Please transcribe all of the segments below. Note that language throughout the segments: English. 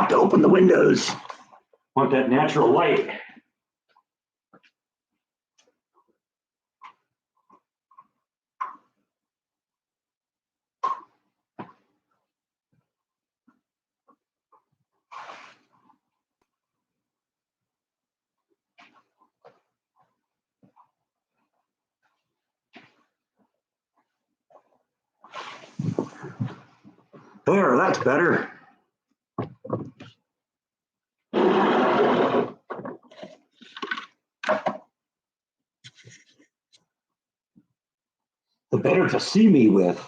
have to open the windows. Want that natural light. There, that's better. The better to see me with.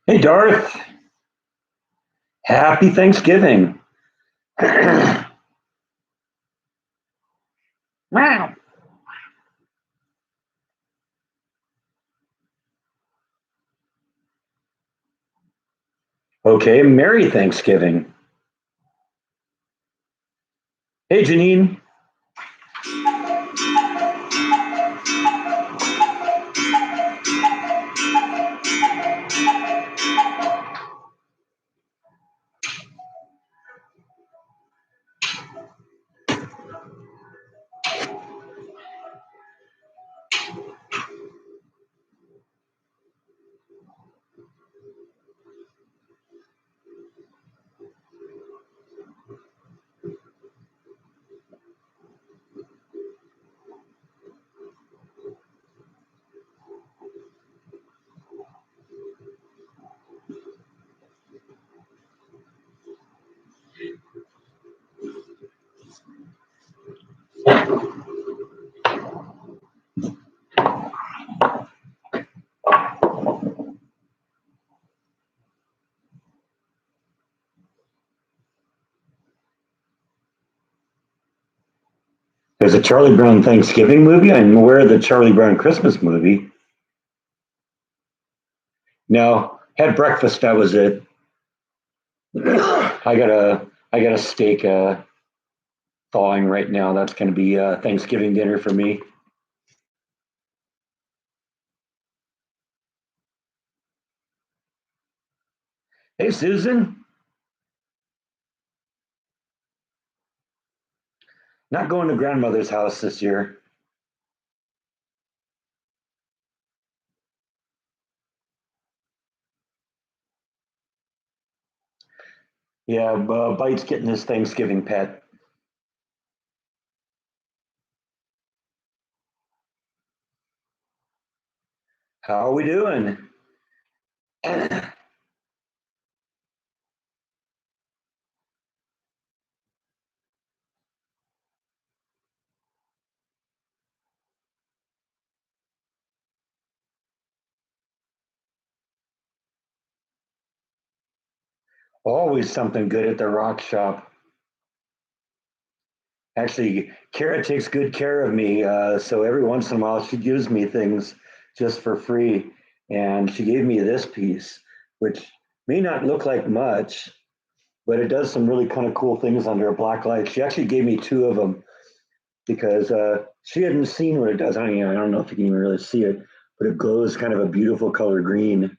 Hey, Darth. Happy Thanksgiving. Wow. Okay, Merry Thanksgiving. Hey, Janine. There's a Charlie Brown Thanksgiving movie. I'm aware of the Charlie Brown Christmas movie. No, had breakfast. That was it. I got a steak thawing right now. That's going to be Thanksgiving dinner for me. Hey, Susan. Not going to grandmother's house this year. Yeah, Bite's getting his Thanksgiving pet. How are we doing? Always something good at the rock shop. Actually, Kara takes good care of me. So every once in a while, she gives me things just for free. And she gave me this piece, which may not look like much, but it does some really kind of cool things under a black light. She actually gave me two of them because she hadn't seen what it does. I don't know if you can even really see it, but it glows kind of a beautiful color green.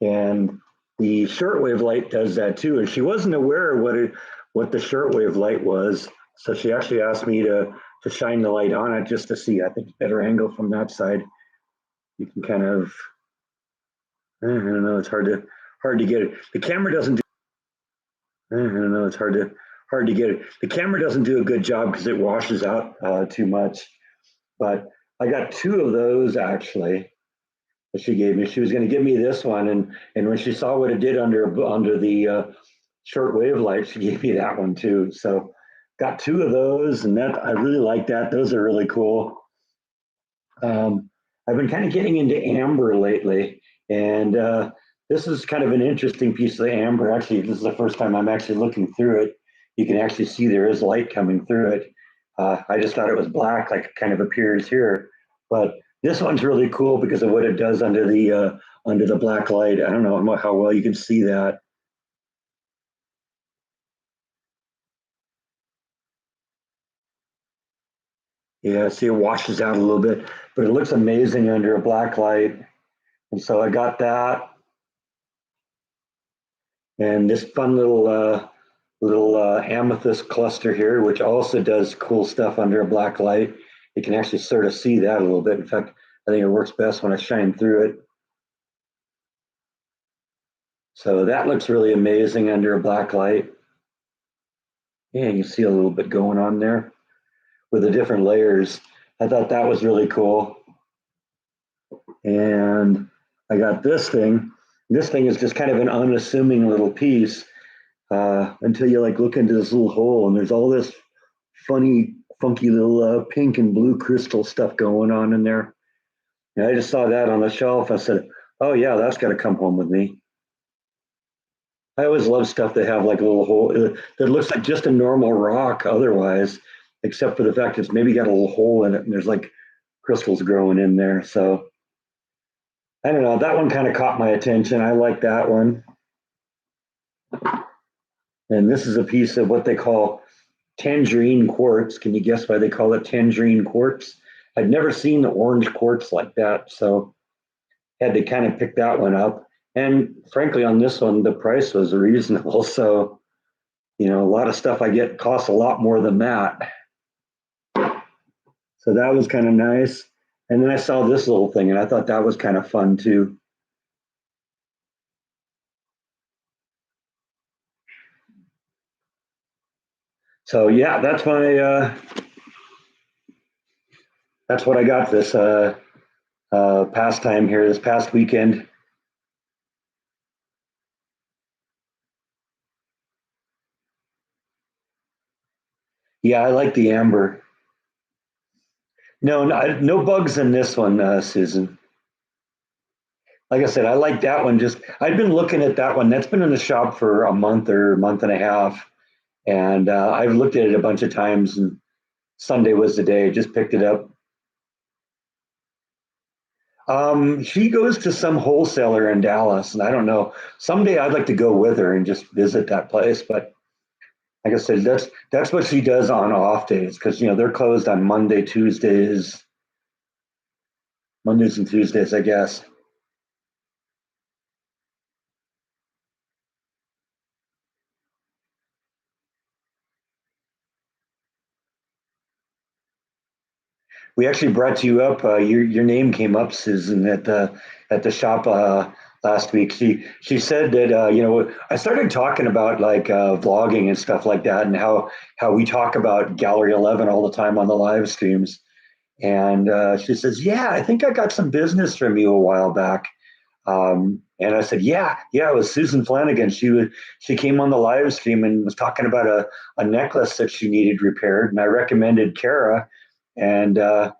And the shortwave light does that too. And she wasn't aware of what the shortwave light was. So she actually asked me to shine the light on it just to see, I think, better angle from that side. You can kind of, I don't know, it's hard to get it. The camera doesn't do, I don't know, it's hard to get it. The camera doesn't do a good job because it washes out too much. But I got two of those actually that she gave me. She was going to give me this one, and when she saw what it did under the short wave light, she gave me that one too. So got two of those, and that I really like that. Those are really cool. I've been kind of getting into amber lately, and this is kind of an interesting piece of amber. Actually, this is the first time I'm actually looking through it. You can actually see there is light coming through it. I just thought it was black, like it kind of appears here, but this one's really cool because of what it does under the black light. I don't know how well you can see that. Yeah, see, it washes out a little bit, but it looks amazing under a black light. And so I got that, and this fun little amethyst cluster here, which also does cool stuff under a black light. You can actually sort of see that a little bit. In fact, I think it works best when I shine through it. So that looks really amazing under a black light. Yeah, you can see a little bit going on there with the different layers. I thought that was really cool. And I got this thing. This thing is just kind of an unassuming little piece until you like look into this little hole, and there's all this funny, funky little pink and blue crystal stuff going on in there. And I just saw that on the shelf. I said, "Oh yeah, that's got to come home with me." I always love stuff that have like a little hole that looks like just a normal rock otherwise, except for the fact it's maybe got a little hole in it and there's like crystals growing in there. So I don't know. That one kind of caught my attention. I like that one. And this is a piece of what they call tangerine quartz. Can you guess why they call it tangerine quartz? I'd never seen the orange quartz like that, so had to kind of pick that one up. And frankly, on this one, the price was reasonable. So, a lot of stuff I get costs a lot more than that. So that was kind of nice. And then I saw this little thing, and I thought that was kind of fun too. So yeah, that's what I got this pastime here this past weekend. Yeah, I like the amber. No, no, no bugs in this one, Susan. Like I said, I like that one. Just I've been looking at that one. That's been in the shop for a month or a month and a half, and I've looked at it a bunch of times. And Sunday was the day. I just picked it up. She goes to some wholesaler in Dallas, and I don't know. Someday I'd like to go with her and just visit that place. But like I said, that's what she does on off days because they're closed on Mondays and Tuesdays, I guess. We actually brought you up. Your name came up, Susan, at the shop last week. She said that I started talking about like vlogging and stuff like that, and how we talk about Gallery 11 all the time on the live streams. And she says, "Yeah, I think I got some business from you a while back." And I said, "Yeah, it was Susan Flanagan. She came on the live stream and was talking about a necklace that she needed repaired, and I recommended Kara." And well,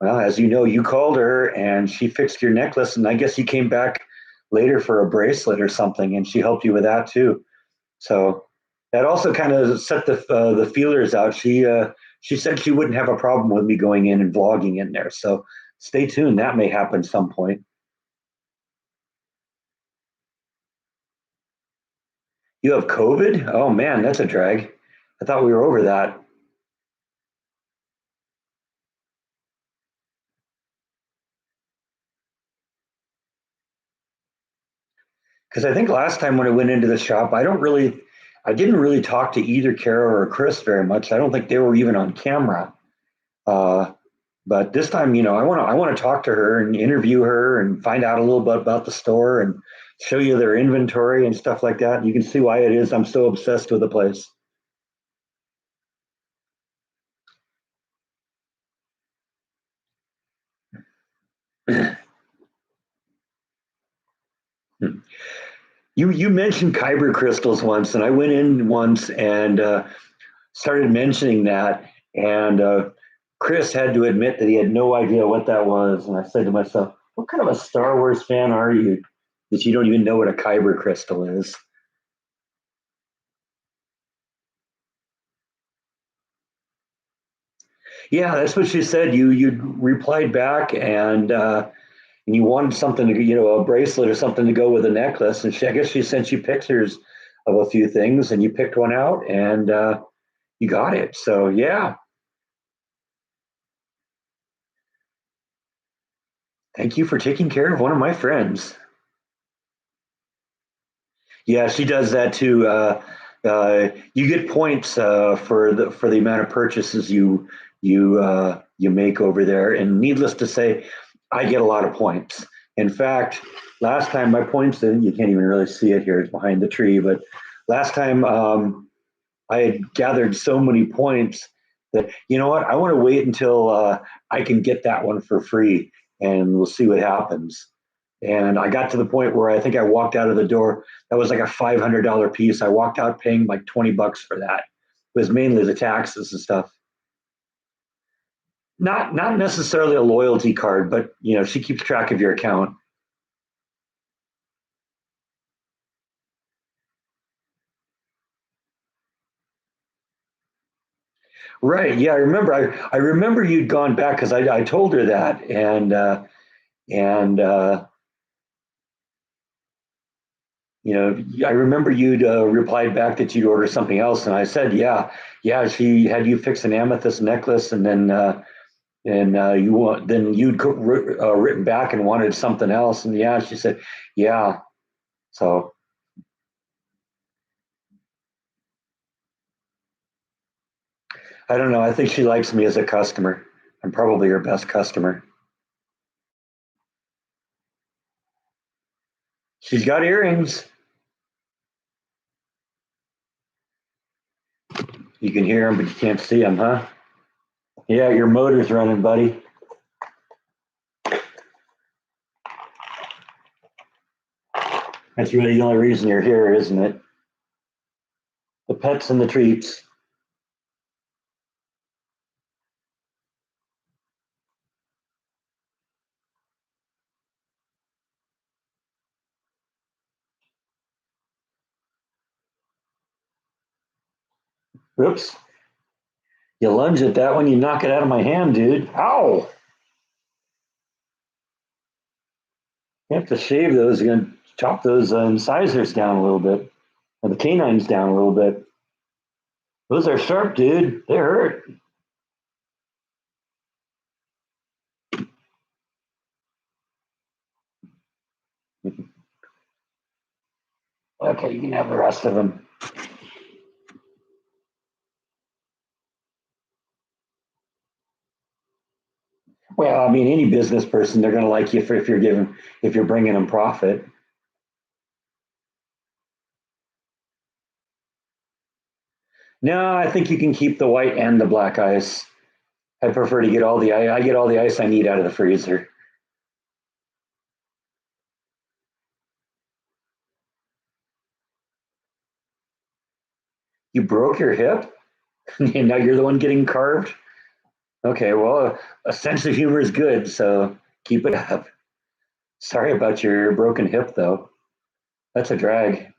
as you know, you called her and she fixed your necklace, and I guess you came back later for a bracelet or something, and she helped you with that too. So that also kind of set the feelers out. She said she wouldn't have a problem with me going in and vlogging in there. So stay tuned. That may happen some point. You have COVID? Oh man, that's a drag. I thought we were over that. Because I think last time when I went into the shop, I didn't really talk to either Kara or Chris very much. I don't think they were even on camera. Uh, but this time, I want to talk to her and interview her and find out a little bit about the store and show you their inventory and stuff like that. You can see why it is I'm so obsessed with the place. You mentioned kyber crystals once, and I went in once and started mentioning that, and Chris had to admit that he had no idea what that was. And I said to myself, "What kind of a Star Wars fan are you that you don't even know what a kyber crystal is?" Yeah, that's what she said. You replied back, and you wanted something to, a bracelet or something to go with a necklace, and I guess she sent you pictures of a few things, and you picked one out, and you got it. So yeah, thank you for taking care of one of my friends. Yeah, she does that too. You get points for the amount of purchases you make over there, and needless to say, I get a lot of points. In fact, last time my points, and you can't even really see it here, it's behind the tree, but last time I had gathered so many points that, you know what, I want to wait until I can get that one for free, and we'll see what happens. And I got to the point where I think I walked out of the door. That was like a $500 piece. I walked out paying like $20 for that. It was mainly the taxes and stuff. Not necessarily a loyalty card, but she keeps track of your account. Right. Yeah, I remember. I remember you'd gone back because I told her that, and I remember you'd replied back that you'd order something else, and I said, yeah, yeah. She had you fix an amethyst necklace, and then you want then you'd written back and wanted something else, and yeah, she said, yeah. So I don't know. I think she likes me as a customer. I'm probably her best customer. She's got earrings. You can hear them, but you can't see them, huh? Yeah, your motor's running, buddy. That's really the only reason you're here, isn't it? The pets and the treats. Oops. You lunge at that one, you knock it out of my hand, dude. Ow! You have to shave those. You're going to chop those incisors down a little bit, or the canines down a little bit. Those are sharp, dude. They hurt. Okay, you can have the rest of them. Well, I mean, any business person, they're going to like you if you're bringing them profit. No, I think you can keep the white and the black ice. I prefer to get all the I get all the ice I need out of the freezer. You broke your hip, and now you're the one getting carved. Okay, well, a sense of humor is good, so keep it up. Sorry about your broken hip, though. That's a drag.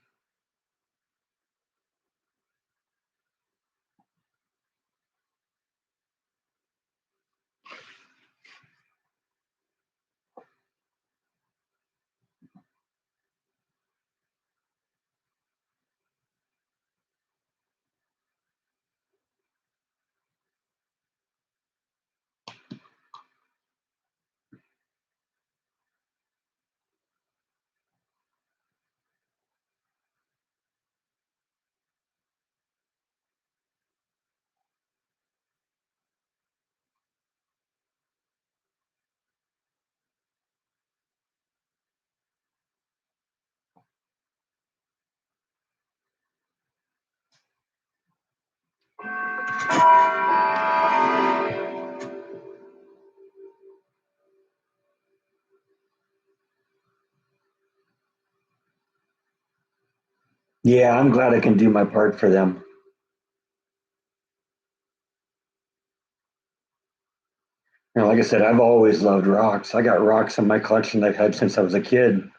Yeah, I'm glad I can do my part for them. Like I said, I've always loved rocks. I got rocks in my collection I've had since I was a kid.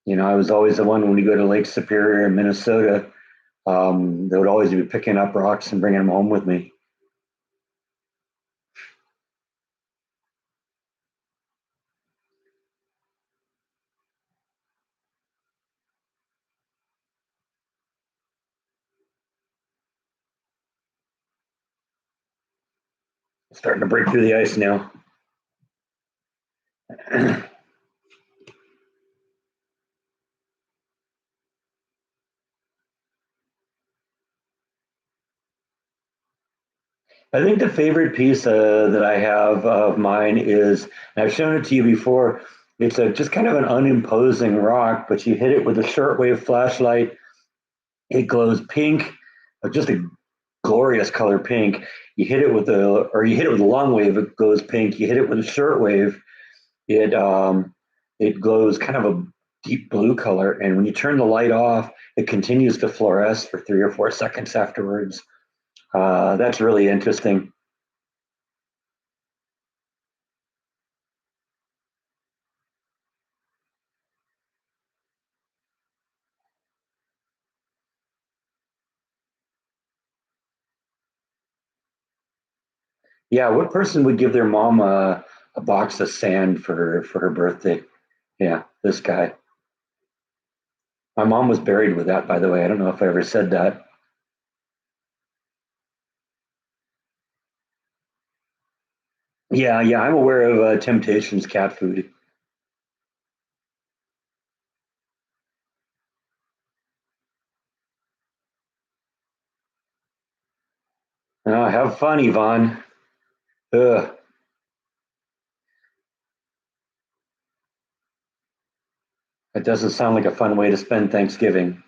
I was always the one when we go to Lake Superior in Minnesota. They would always be picking up rocks and bringing them home with me. Starting to break through the ice now. I think the favorite piece that I have of mine is, and I've shown it to you before, it's a just kind of an unimposing rock, but you hit it with a shortwave flashlight. It glows pink, just a glorious color pink. You hit it with a long wave, it glows pink. You hit it with a short wave, it it glows kind of a deep blue color. And when you turn the light off, it continues to fluoresce for 3 or 4 seconds afterwards. That's really interesting. Yeah, what person would give their mom a box of sand for her birthday? Yeah, this guy. My mom was buried with that, by the way. I don't know if I ever said that. Yeah, yeah, I'm aware of Temptations cat food. Have fun, Yvonne. Ugh. That doesn't sound like a fun way to spend Thanksgiving.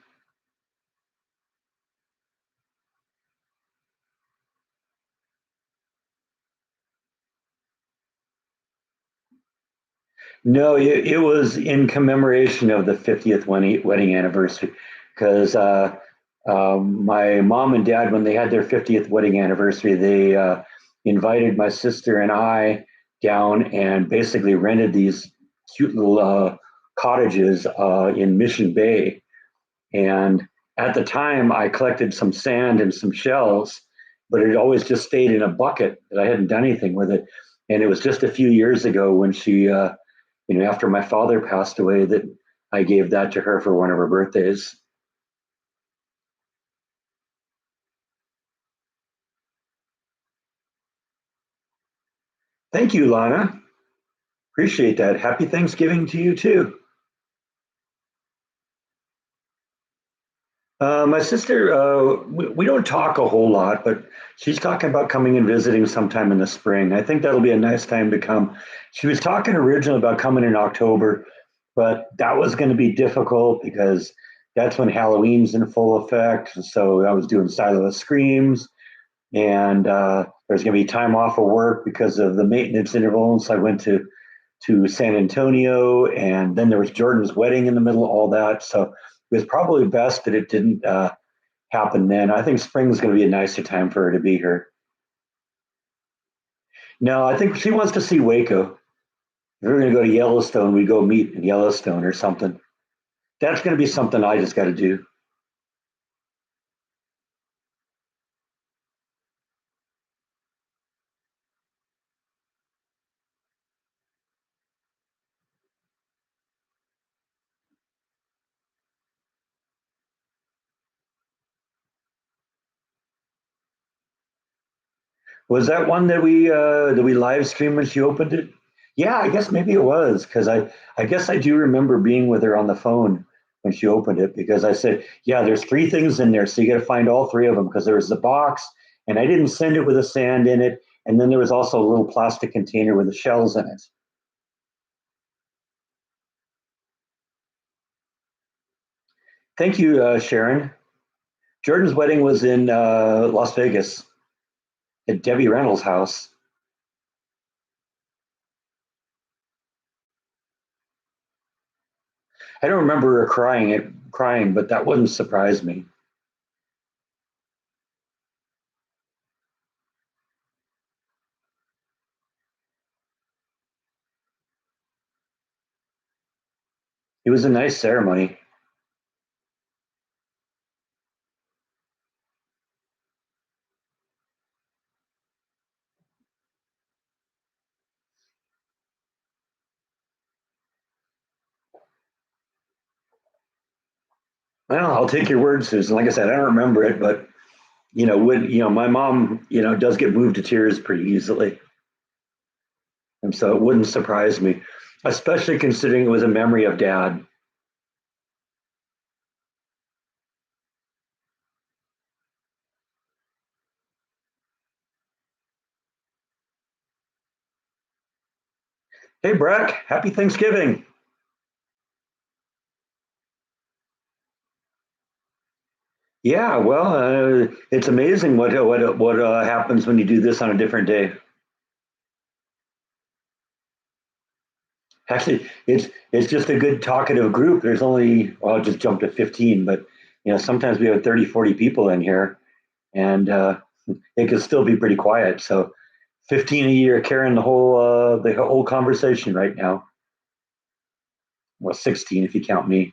No, it was in commemoration of the 50th wedding anniversary because my mom and dad, when they had their 50th wedding anniversary, they invited my sister and I down and basically rented these cute little cottages in Mission Bay. And at the time, I collected some sand and some shells, but it always just stayed in a bucket that I hadn't done anything with it. And it was just a few years ago when after my father passed away, that I gave that to her for one of her birthdays. Thank you, Lana. Appreciate that. Happy Thanksgiving to you too. My sister, we don't talk a whole lot, but she's talking about coming and visiting sometime in the spring. I think that'll be a nice time to come. She was talking originally about coming in October, but that was going to be difficult because that's when Halloween's in full effect. So I was doing Silent of the Screams, and there's going to be time off of work because of the maintenance interval. So I went to San Antonio, and then there was Jordan's wedding in the middle of all that. So it was probably best that it didn't happen then. I think spring's going to be a nicer time for her to be here. No, I think she wants to see Waco. If we're going to go to Yellowstone, we go meet in Yellowstone or something. That's going to be something I just got to do. Was that one that we live streamed when she opened it? Yeah, I guess maybe it was because I guess I do remember being with her on the phone when she opened it because I said, yeah, there's three things in there, so you got to find all three of them because there was the box and I didn't send it with a sand in it, and then there was also a little plastic container with the shells in it. Thank you, Sharon. Jordan's wedding was in Las Vegas at Debbie Reynolds' house. I don't remember her crying, but that wouldn't surprise me. It was a nice ceremony. Well, I'll take your word, Susan. Like I said, I don't remember it, but my mom, does get moved to tears pretty easily, and so it wouldn't surprise me, especially considering it was a memory of Dad. Hey, Breck, happy Thanksgiving. Yeah, well, it's amazing what happens when you do this on a different day. Actually, it's just a good talkative group. There's only, well, I'll just jump to 15, but sometimes we have 30, 40 people in here, and it can still be pretty quiet. So 15 a year carrying the whole conversation right now. Well, 16 if you count me.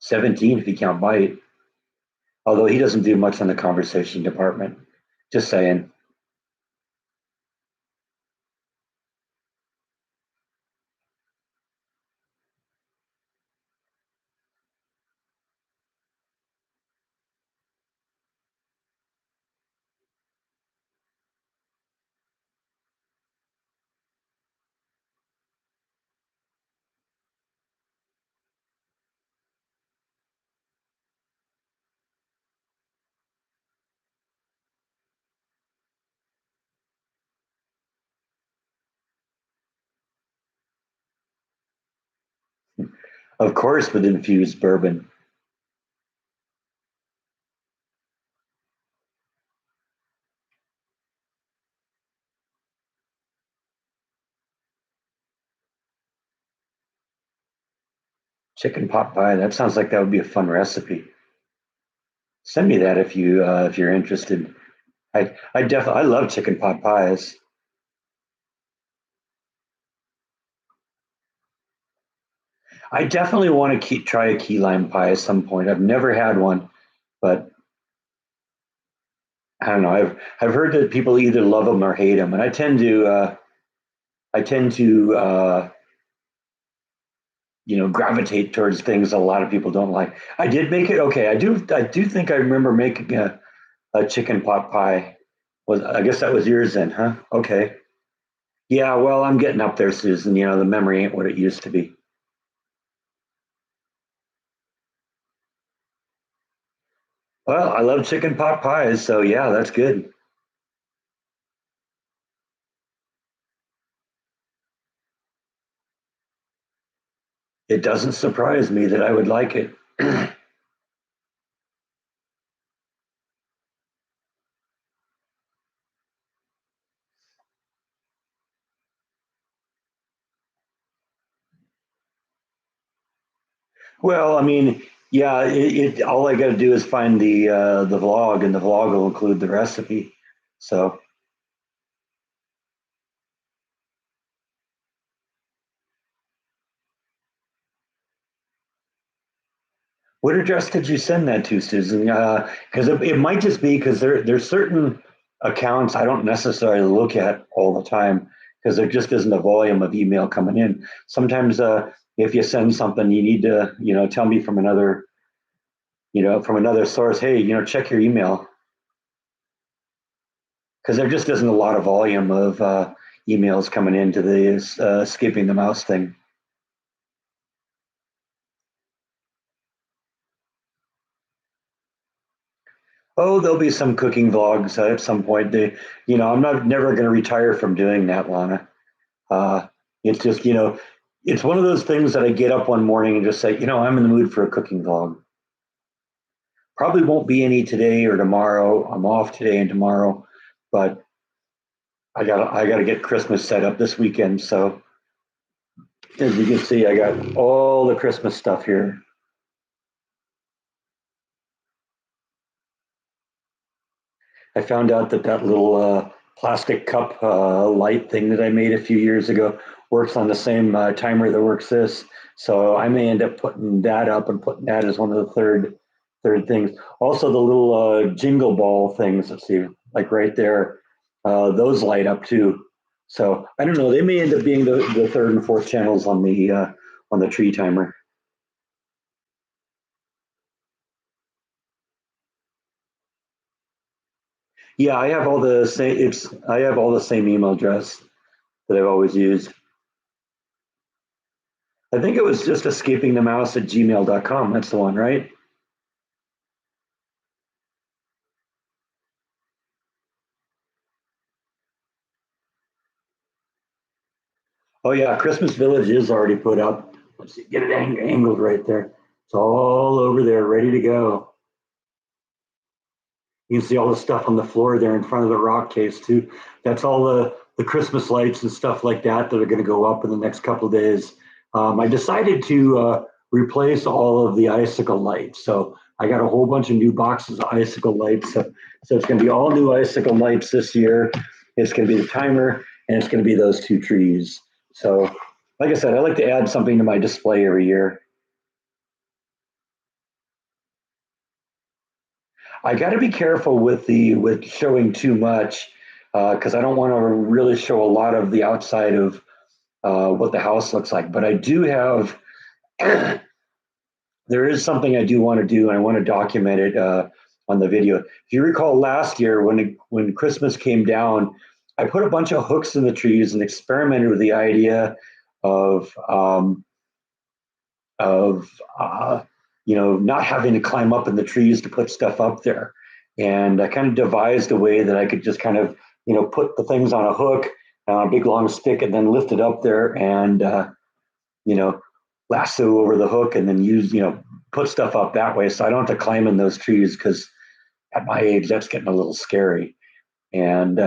17 if you count Bite. Although he doesn't do much on the conversation department. Just saying. Of course, with infused bourbon. Chicken pot pie. That sounds like that would be a fun recipe. Send me that if you're interested. I love chicken pot pies. I definitely want to try a key lime pie at some point. I've never had one, but I don't know. I've heard that people either love them or hate them, and I tend to gravitate towards things a lot of people don't like. I did make it okay. I do think I remember making a chicken pot pie. Was I guess that was yours then, huh? Okay. Yeah, well, I'm getting up there, Susan. The memory ain't what it used to be. Well, I love chicken pot pies, so yeah, that's good. It doesn't surprise me that I would like it. Well, I mean, Yeah, all I got to do is find the vlog, and the vlog will include the recipe. So, what address did you send that to, Susan? Because it might just be because there's certain accounts I don't necessarily look at all the time because there just isn't a volume of email coming in. Sometimes, if you send something, you need to, tell me from another, from another source. Hey, check your email because there just isn't a lot of volume of emails coming into the skipping the mouse thing. Oh, there'll be some cooking vlogs at some point. I'm not never going to retire from doing that, Lana. Uh, it's just, it's one of those things that I get up one morning and just say, I'm in the mood for a cooking vlog. Probably won't be any today or tomorrow. I'm off today and tomorrow, but I gotta get Christmas set up this weekend. So as you can see, I got all the Christmas stuff here. I found out that little plastic cup light thing that I made a few years ago works on the same timer that works this. So I may end up putting that up and putting that as one of the third things. Also, the little jingle ball things. Let's see, like right there, those light up too. So I don't know. They may end up being the third and fourth channels on the tree timer. Yeah, I have all the same. I have all the same email address that I've always used. I think it was just escaping the mouse at gmail.com. That's the one, right? Oh, yeah. Christmas Village is already put up. Let's see, get it angled right there. It's all over there, ready to go. You can see all the stuff on the floor there in front of the rock case, too. That's all the Christmas lights and stuff like that are going to go up in the next couple of days. I decided to replace all of the icicle lights. So I got a whole bunch of new boxes of icicle lights. So it's going to be all new icicle lights this year. It's going to be the timer, and it's going to be those two trees. So, like I said, I like to add something to my display every year. I got to be careful with showing too much because I don't want to really show a lot of the outside of what the house looks like. But I do have there is something I do want to do, and I want to document it on the video. If you recall last year when Christmas came down, I put a bunch of hooks in the trees and experimented with the idea of of uh, not having to climb up in the trees to put stuff up there. And I kind of devised a way that I could just kind of put the things on a hook, a big long stick, and then lift it up there and you know lasso over the hook, and then use put stuff up that way. So I don't have to climb in those trees because at my age that's getting a little scary. And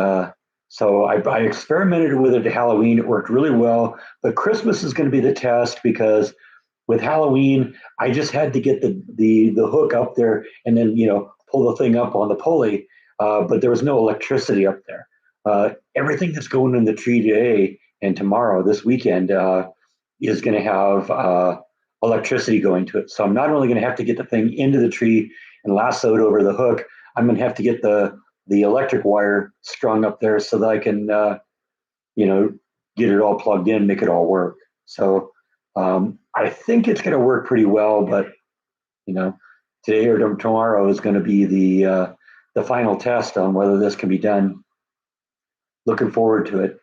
so I experimented with it at Halloween. It worked really well, but Christmas is going to be the test because with Halloween, I just had to get the hook up there and then pull the thing up on the pulley, but there was no electricity up there. Everything that's going in the tree today and tomorrow, this weekend, is going to have electricity going to it. So I'm not only going to have to get the thing into the tree and lasso it over the hook, I'm going to have to get the electric wire strung up there so that I can you know get it all plugged in, make it all work. So I think it's going to work pretty well, but you know, today or tomorrow is going to be the final test on whether this can be done. Looking forward to it.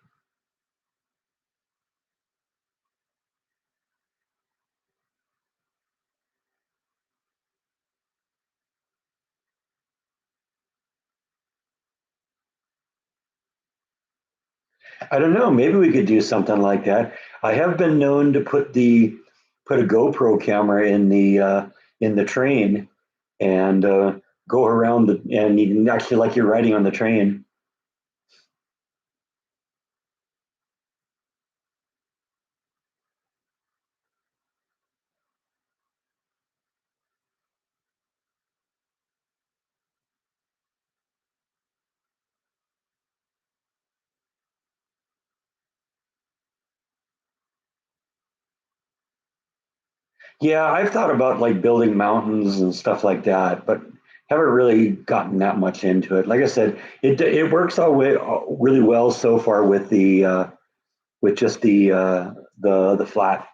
I don't know. Maybe we could do something like that. I have been known to put a GoPro camera in the train and go around and you can actually like you're riding on the train. Yeah, I've thought about like building mountains and stuff like that, but haven't really gotten that much into it. Like I said, it works all way really well so far with the with just the flat.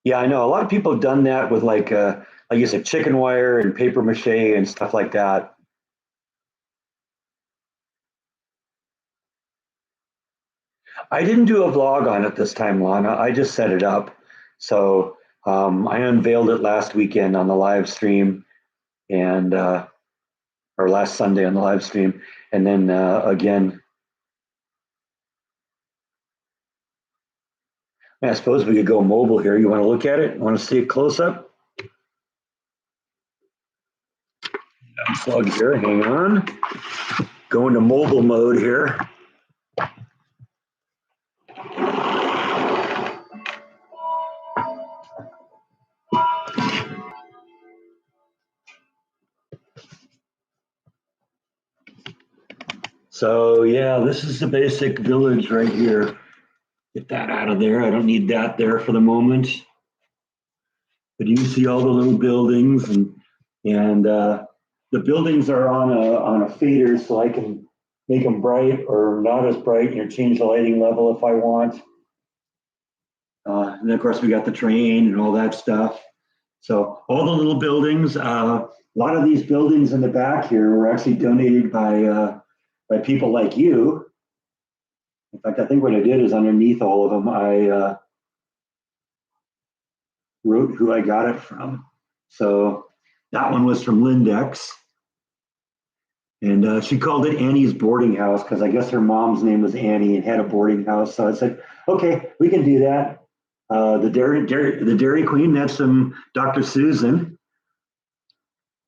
Yeah, I know a lot of people have done that with like you said, chicken wire and paper mache and stuff like that. I didn't do a vlog on it this time, Lana. I just set it up. So I unveiled it last weekend on the live stream and or last Sunday on the live stream, and then again. I suppose we could go mobile here. You want to look at it? Want to see it close up? Unplug here. Hang on. Go into mobile mode here. So yeah, this is the basic village right here. Get that out of there. I don't need that there for the moment. But you can see all the little buildings and the buildings are on a fader, so I can make them bright or not as bright, change the lighting level if I want. And then of course we got the train and all that stuff. So all the little buildings, a lot of these buildings in the back here were actually donated by people like you. In fact, I think what I did is underneath all of them, I wrote who I got it from. So that one was from Lindex. And she called it Annie's boarding house because I guess her mom's name was Annie and had a boarding house. So I said, okay, we can do that. The Dairy Queen, that's some Dr. Susan.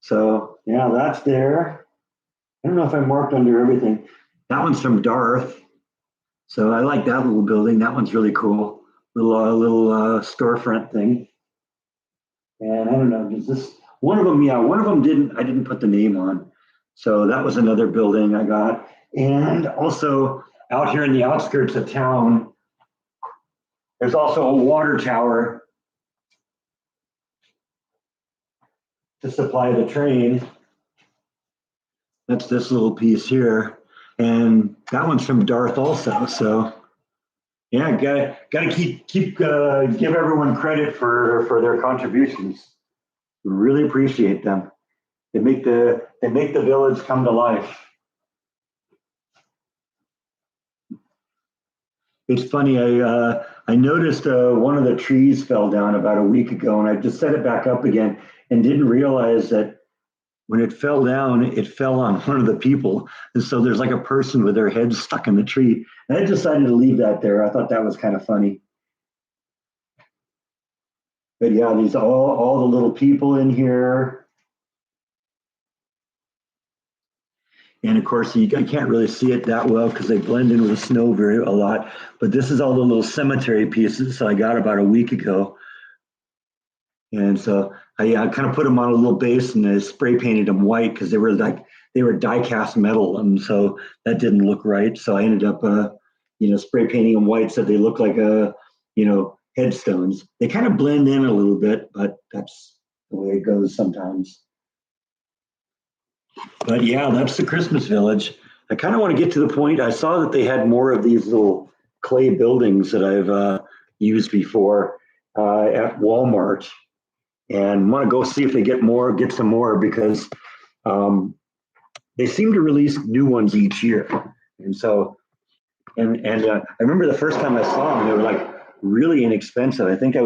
So yeah, that's there. I don't know if I marked under everything. That one's from Darth. So I like that little building. That one's really cool. Little storefront thing. And I don't know, does this one of them? Yeah, one of them didn't. I didn't put the name on. So that was another building I got. And also out here in the outskirts of town, there's also a water tower to supply the train. That's this little piece here. And that one's from Darth also. So yeah, gotta keep give everyone credit for their contributions. Really appreciate them. They make the village come to life. It's funny. I noticed one of the trees fell down about a week ago, and I just set it back up again, and didn't realize that when it fell down, it fell on one of the people, and so there's like a person with their head stuck in the tree. And I decided to leave that there. I thought that was kind of funny. But yeah, these all the little people in here, and of course I can't really see it that well because they blend in with the snow very a lot. But this is all the little cemetery pieces I got about a week ago. And so I kind of put them on a little base and I spray painted them white because they were die cast metal, and so that didn't look right. So I ended up spray painting them white so they look like headstones. They kind of blend in a little bit, but that's the way it goes sometimes. But yeah, that's the Christmas Village. I kind of want to get to the point. I saw that they had more of these little clay buildings that I've used before at Walmart, and want to go see if they get some more because um, they seem to release new ones each year. And so, and I remember the first time I saw them, they were like really inexpensive. I think they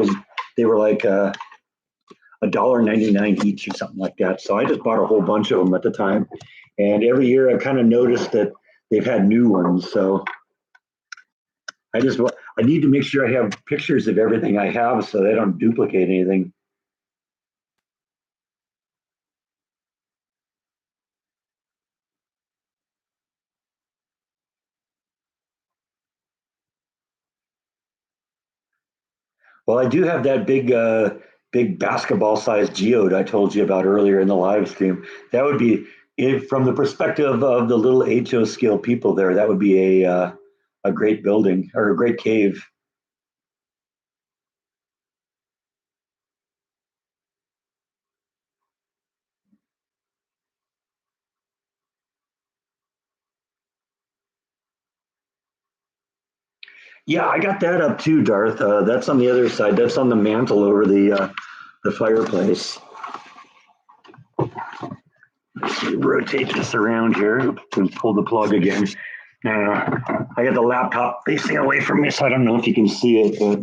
were like $1.99 each or something like that. So I just bought a whole bunch of them at the time. And every year I kind of noticed that they've had new ones. So I need to make sure I have pictures of everything I have so they don't duplicate anything. Well, I do have that big basketball sized geode I told you about earlier in the live stream. That would be, if from the perspective of the little HO scale people there, that would be a great building or a great cave. Yeah, I got that up too, Darth. That's on the other side. That's on the mantle over the fireplace. Let's rotate this around here and pull the plug again. I got the laptop facing away from me, so I don't know if you can see it, but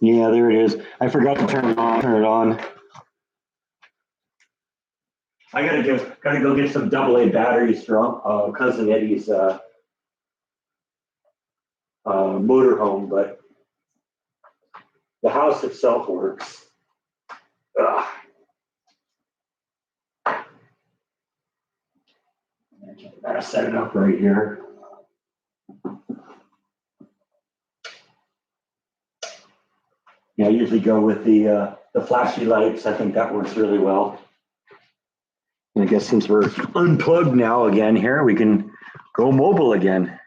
yeah, there it is. I forgot to turn it on. Turn it on. I gotta go get some AA batteries from cousin Eddie's motorhome, but the house itself works. Ugh. Gotta set it up right here. Yeah, I usually go with the flashy lights. I think that works really well. And I guess since we're unplugged now again here, we can go mobile again.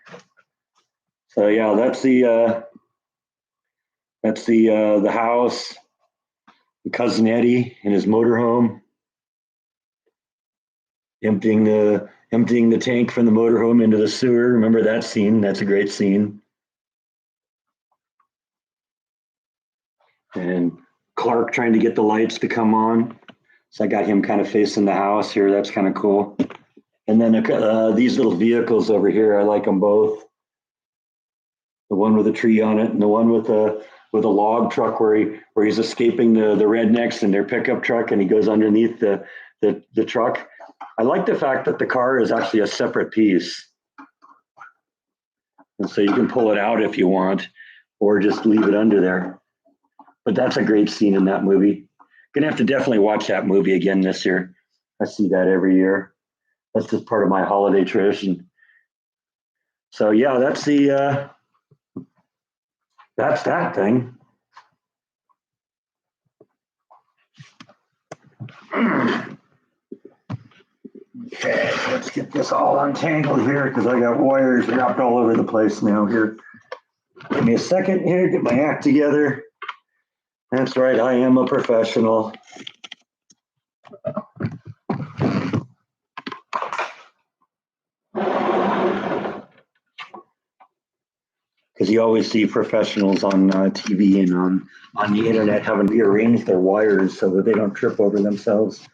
So yeah, that's the house, cousin Eddie in his motorhome, emptying the tank from the motorhome into the sewer. Remember that scene? That's a great scene. And Clark trying to get the lights to come on. So I got him kind of facing the house here. That's kind of cool. And then these little vehicles over here, I like them both. The one with a tree on it, and the one with a log truck where he's escaping the rednecks in their pickup truck, and he goes underneath the truck. I like the fact that the car is actually a separate piece, and so you can pull it out if you want, or just leave it under there. But that's a great scene in that movie. Gonna have to definitely watch that movie again this year. I see that every year. That's just part of my holiday tradition. So yeah, that's that thing. Okay, let's get this all untangled here because I got wires wrapped all over the place now here. Give me a second here, get my act together. That's right, I am a professional. Because you always see professionals on TV and on the internet having to rearrange their wires so that they don't trip over themselves.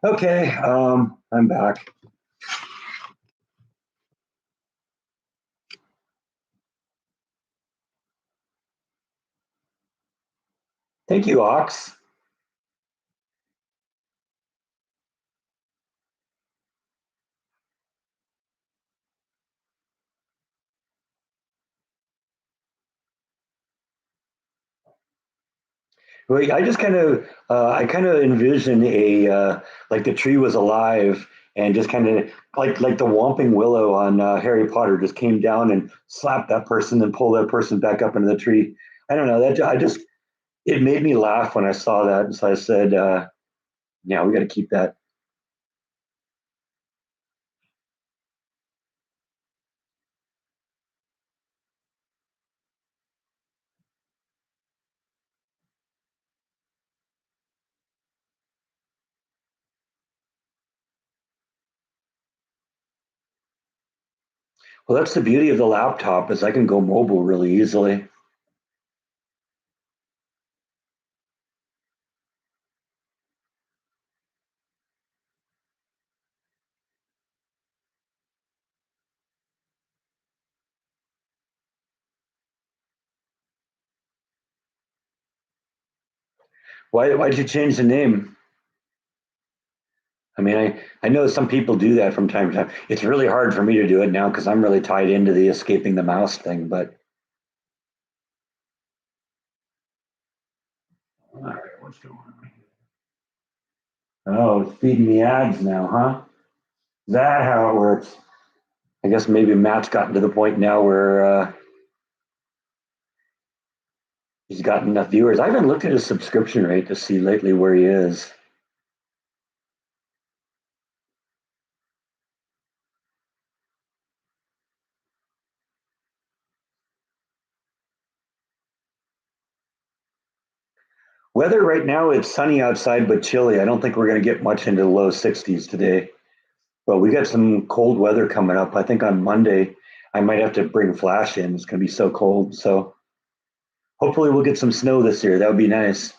Okay, I'm back. Thank you, Ox. Well, I kind of envision like the tree was alive and just kind of like the Whomping Willow on Harry Potter just came down and slapped that person and pulled that person back up into the tree. I don't know that it made me laugh when I saw that, and so I said, "Yeah, we got to keep that." Well, that's the beauty of the laptop is I can go mobile really easily. Why did you change the name? I mean, I know some people do that from time to time. It's really hard for me to do it now because I'm really tied into the escaping the mouse thing. But all right, what's going on? Oh, it's feeding me ads now, huh? Is that how it works? I guess maybe Matt's gotten to the point now where he's gotten enough viewers. I haven't looked at his subscription rate to see lately where he is. Weather right now, it's sunny outside but chilly. I don't think we're going to get much into the low 60s today. But we got some cold weather coming up. I think on Monday. I might have to bring Flash in. It's going to be so cold. So hopefully we'll get some snow this year. That would be nice.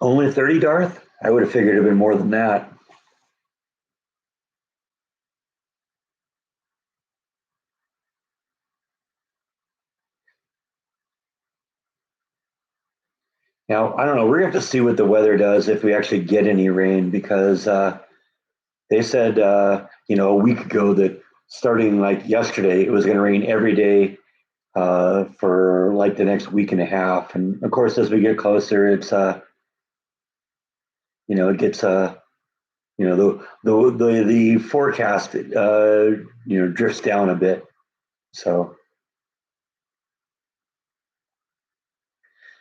Only 30, Darth? I would have figured it'd been more than that. Now, I don't know. We're going to have to see what the weather does if we actually get any rain because they said, a week ago that starting like yesterday, it was going to rain every day for like the next week and a half. And of course, as we get closer, it gets, the forecast, drifts down a bit. So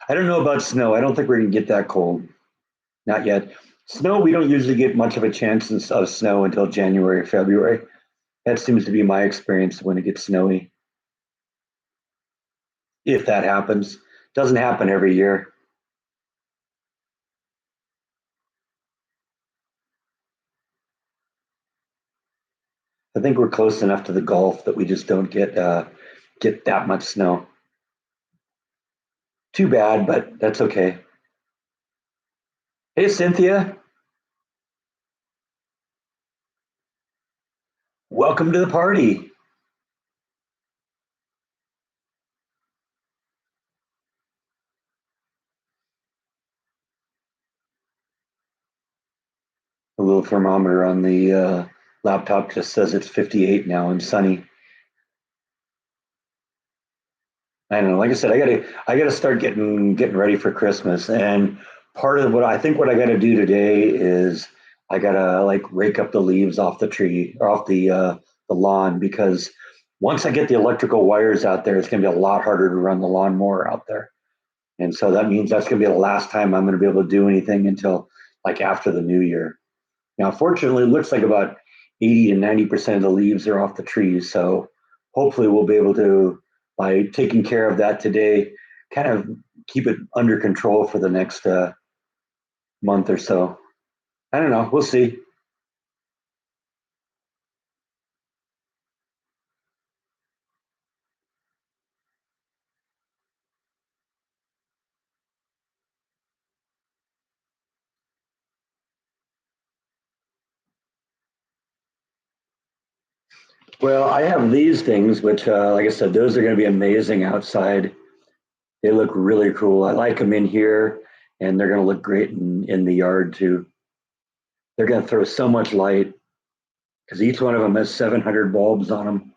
I don't know about snow. I don't think we're going to get that cold. Not yet. Snow, we don't usually get much of a chance of snow until January or February. That seems to be my experience when it gets snowy, if that happens. Doesn't happen every year. I think we're close enough to the Gulf that we just don't get that much snow. Too bad, but that's okay. Hey, Cynthia, welcome to the party. A little thermometer on the laptop just says it's 58 now and sunny. I don't know. Like I said, I gotta start getting ready for Christmas. And part of what I gotta do today is I gotta like rake up the leaves off the tree or off the lawn because once I get the electrical wires out there, it's gonna be a lot harder to run the lawnmower out there. And so that means that's gonna be the last time I'm gonna be able to do anything until like after the new year. Now, fortunately, it looks like about 80 to 90% of the leaves are off the trees. So hopefully we'll be able to, by taking care of that today, kind of keep it under control for the next month or so. I don't know. We'll see. Well, I have these things, which, like I said, those are going to be amazing outside. They look really cool. I like them in here, and they're going to look great in the yard too. They're going to throw so much light because each one of them has 700 bulbs on them.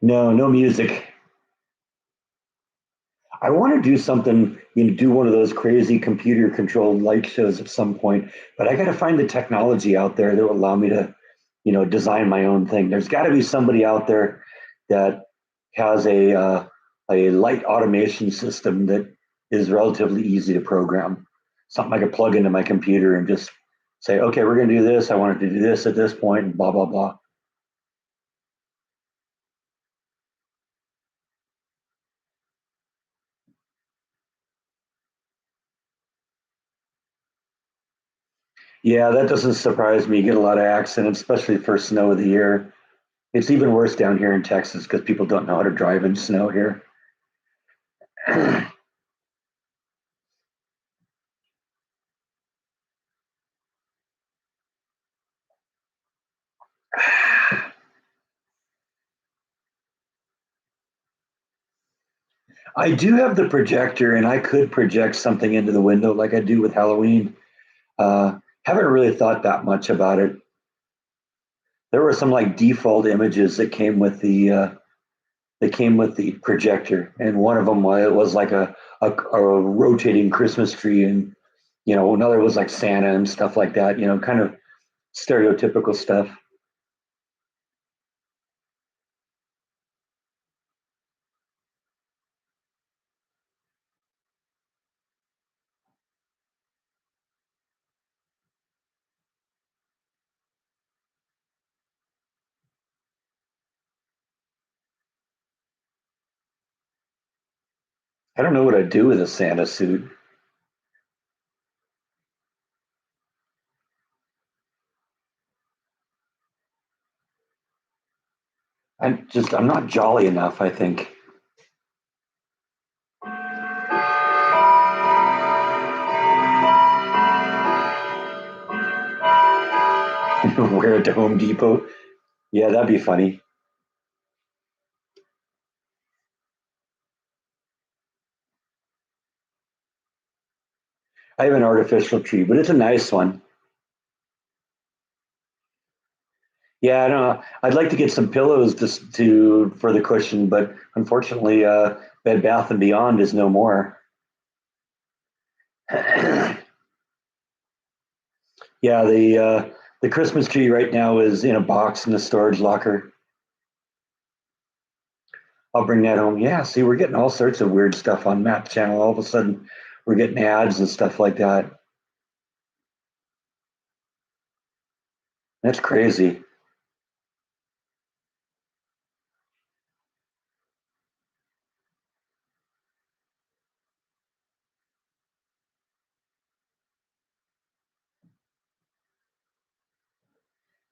No, no music. I want to do something, do one of those crazy computer controlled light shows at some point, but I got to find the technology out there that will allow me to, design my own thing. There's got to be somebody out there that has a light automation system that is relatively easy to program. Something I could plug into my computer and just say, okay, we're going to do this. I want it to do this at this point, and blah, blah, blah. Yeah, that doesn't surprise me. You get a lot of accidents, especially first snow of the year. It's even worse down here in Texas because people don't know how to drive in snow here. I do have the projector, and I could project something into the window like I do with Halloween. Haven't really thought that much about it. There were some like default images that came with the projector, and one of them was like a rotating Christmas tree, and another was like Santa and stuff like that. Kind of stereotypical stuff. I don't know what I'd do with a Santa suit. I'm not jolly enough, I think. Wear it to Home Depot. Yeah, that'd be funny. I have an artificial tree, but it's a nice one. Yeah, I don't know. I'd like to get some pillows to for the cushion, but unfortunately, Bed Bath and Beyond is no more. Yeah, the Christmas tree right now is in a box in the storage locker. I'll bring that home. Yeah, see, we're getting all sorts of weird stuff on Matt's channel. All of a sudden, we're getting ads and stuff like that. That's crazy.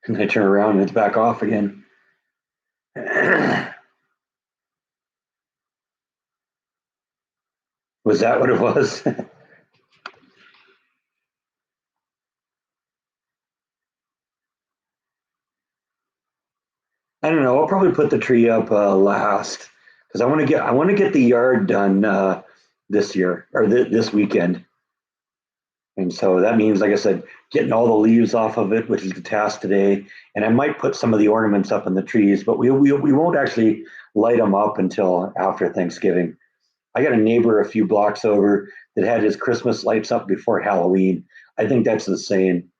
And I turn around and it's back off again. Was that what it was? I don't know. I'll probably put the tree up last because I want to get the yard done this year or this weekend. And so that means, like I said, getting all the leaves off of it, which is the task today. And I might put some of the ornaments up in the trees, but we won't actually light them up until after Thanksgiving. I got a neighbor a few blocks over that had his Christmas lights up before Halloween. I think that's insane.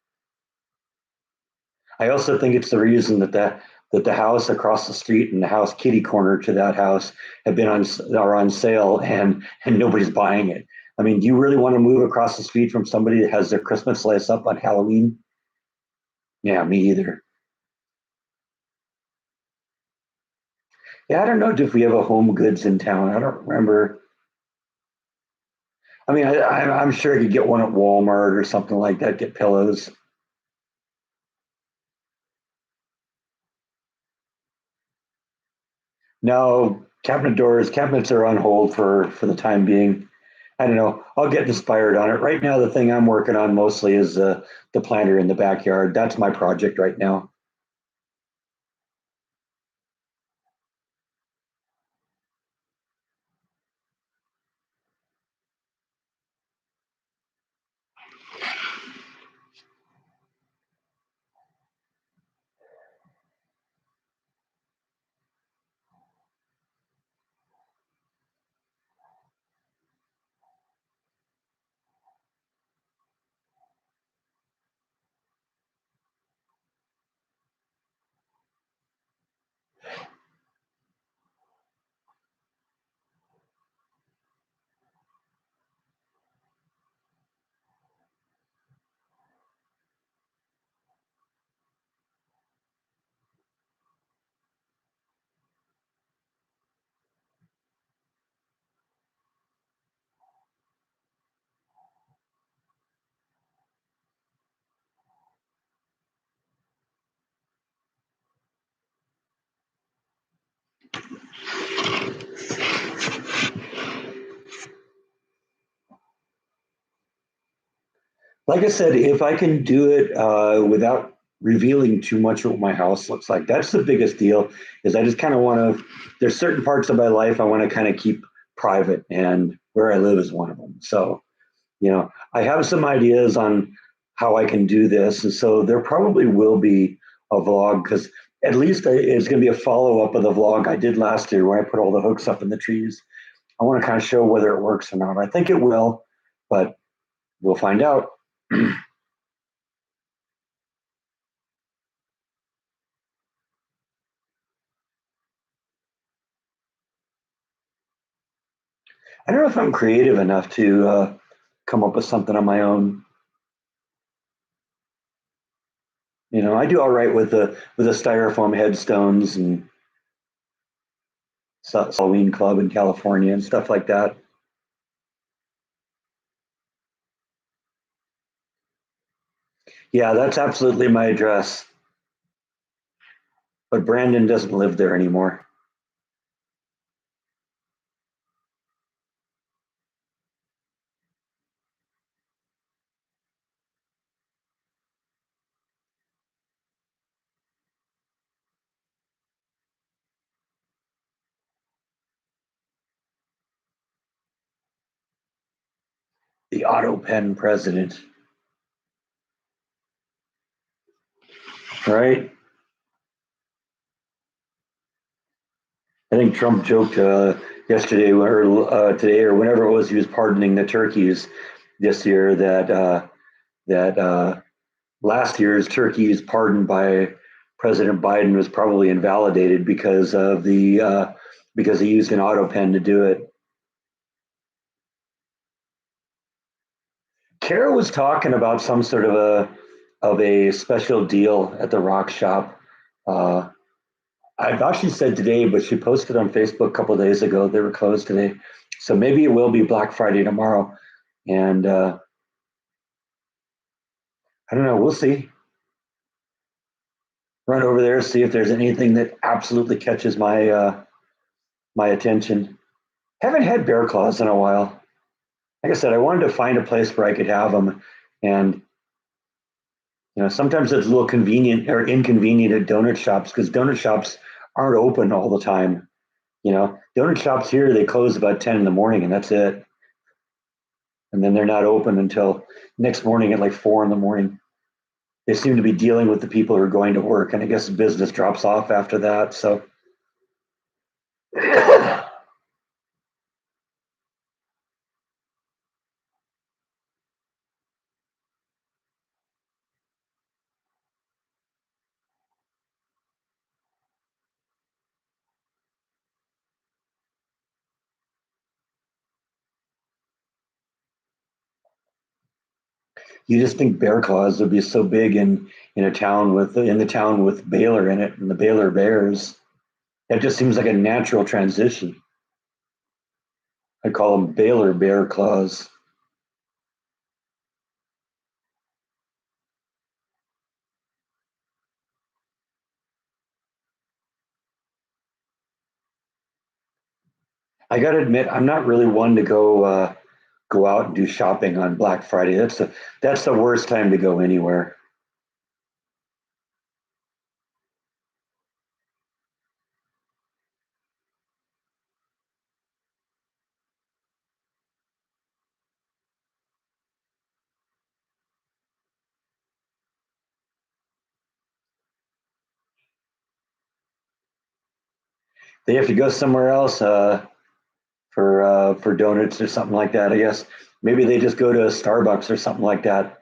I also think it's the reason that the house across the street and the house kitty corner to that house have been on are on sale, and nobody's buying it. I mean, do you really want to move across the street from somebody that has their Christmas lights up on Halloween? Yeah, me either. Yeah, I don't know if we have a Home Goods in town. I don't remember. I mean, I'm sure I could get one at Walmart or something like that. Get pillows. No, cabinets are on hold for the time being. I don't know. I'll get inspired on it. Right now, the thing I'm working on mostly is the planter in the backyard. That's my project right now. Like I said, if I can do it without revealing too much of what my house looks like, that's the biggest deal. Is I just kind of want to. There's certain parts of my life I want to kind of keep private, and where I live is one of them. So I have some ideas on how I can do this, and so there probably will be vlog because at least it's going to be a follow up of the vlog I did last year when I put all the hooks up in the trees. I want to kind of show whether it works or not. I think it will, but we'll find out. I don't know if I'm creative enough to come up with something on my own. You know, I do all right with the styrofoam headstones and Halloween Club in California and stuff like that. Yeah, that's absolutely my address. But Brandon doesn't live there anymore. The auto pen president, right? I think Trump joked yesterday or today or whenever it was he was pardoning the turkeys this year that last year's turkeys pardoned by President Biden was probably invalidated because he used an auto pen to do it. Kara was talking about some sort of a special deal at the rock shop. Uh, I thought she said today, but she posted on Facebook a couple of days ago they were closed today. So maybe it will be Black Friday tomorrow. And I don't know. We'll see. Run over there, see if there's anything that absolutely catches my attention. Haven't had bear claws in a while. Like I said, I wanted to find a place where I could have them, and sometimes it's a little convenient or inconvenient at donut shops because donut shops aren't open all the time. Donut shops here they close about 10 in the morning, and that's it. And then they're not open until next morning at like 4 in the morning. They seem to be dealing with the people who are going to work, and I guess business drops off after that. So you just think bear claws would be so big in the town with Baylor in it and the Baylor Bears. That just seems like a natural transition. I call them Baylor bear claws. I got to admit, I'm not really one to go out and do shopping on Black Friday. That's the worst time to go anywhere. They have to go somewhere else for donuts or something like that. I guess maybe they just go to Starbucks or something like that.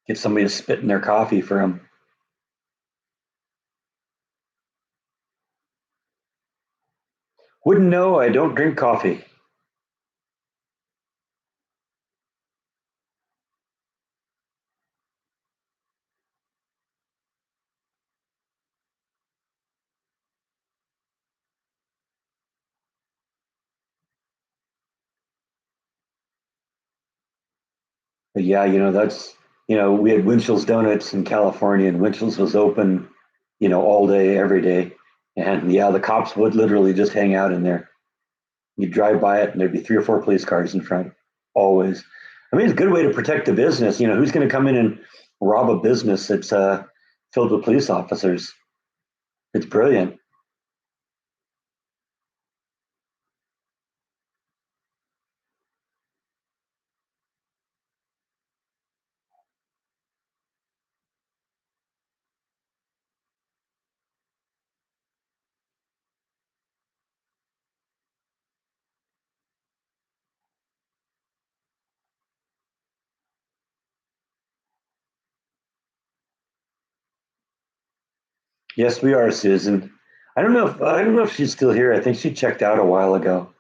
Get somebody to spit in their coffee for them. Wouldn't know. I don't drink coffee. But yeah, we had Winchell's Donuts in California, and Winchell's was open, all day, every day. And yeah, the cops would literally just hang out in there. You'd drive by it, and there'd be 3 or 4 police cars in front, always. I mean, it's a good way to protect the business. Who's going to come in and rob a business that's filled with police officers? It's brilliant. Yes, we are, Susan. I don't know if she's still here. I think she checked out a while ago.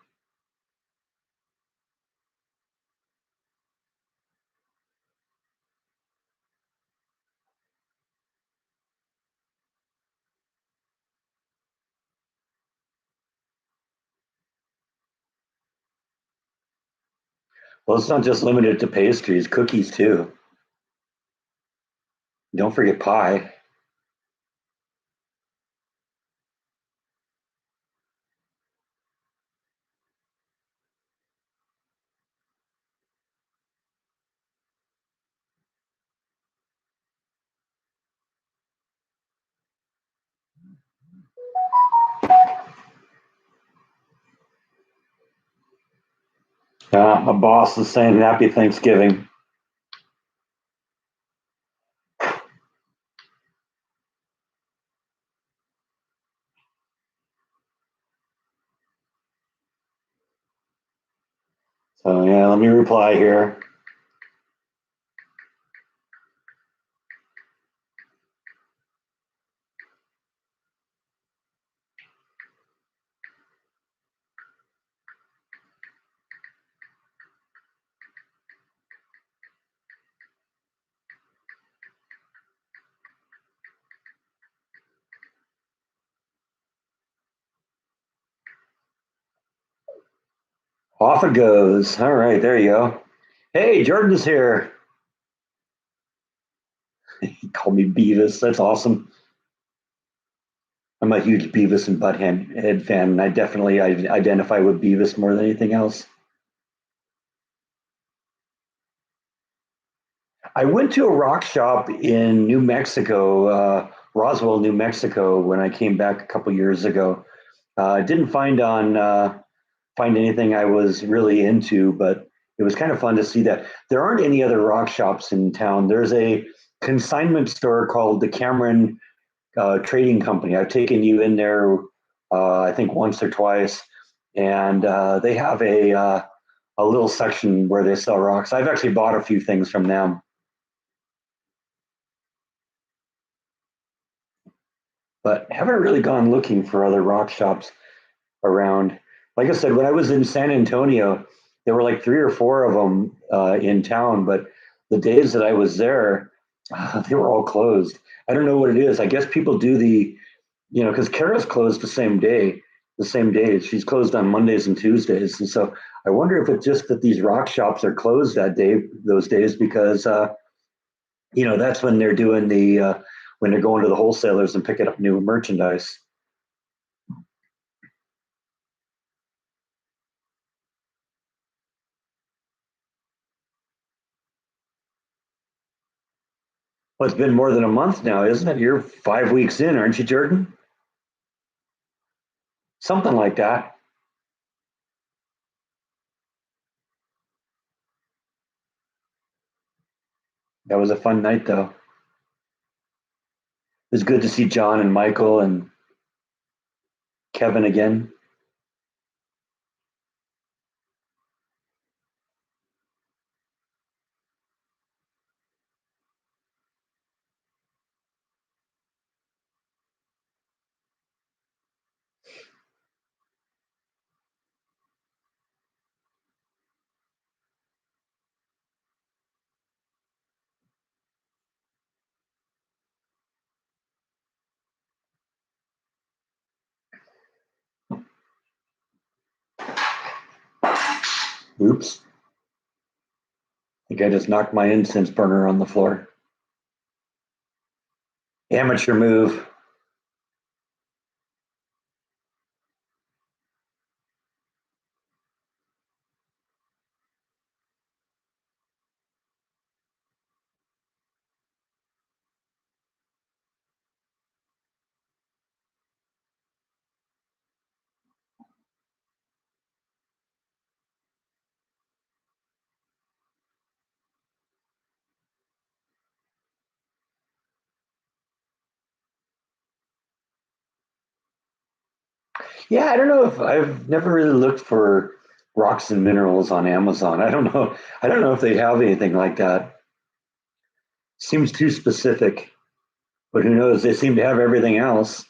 Well, it's not just limited to pastries, cookies too. Don't forget pie. My boss is saying Happy Thanksgiving. So yeah, let me reply here. Off it goes. All right, there you go. Hey, Jordan's here. He called me Beavis. That's awesome. I'm a huge Beavis and Butthead fan, and I definitely identify with Beavis more than anything else. I went to a rock shop in New Mexico, Roswell, New Mexico, when I came back a couple years ago. I didn't find anything I was really into, but it was kind of fun to see that there aren't any other rock shops in town. There's a consignment store called the Cameron Trading Company. I've taken you in there, I think once or twice, and they have a little section where they sell rocks. I've actually bought a few things from them, but haven't really gone looking for other rock shops around. Like I said, when I was in San Antonio, there were like three or four of them in town, but the days that I was there, they were all closed. I don't know what it is. I guess people do because Kara's closed the same days. She's closed on Mondays and Tuesdays, and so I wonder if it's just that these rock shops are closed those days, because that's when they're doing when they're going to the wholesalers and picking up new merchandise. Well, it's been more than a month now, isn't it? You're 5 weeks in, aren't you, Jordan? Something like that. That was a fun night, though. It was good to see John and Michael and Kevin again. Oops. I think I just knocked my incense burner on the floor. Amateur move. Yeah, I don't know if I've never really looked for rocks and minerals on Amazon. I don't know. I don't know if they have anything like that. Seems too specific. But who knows? They seem to have everything else.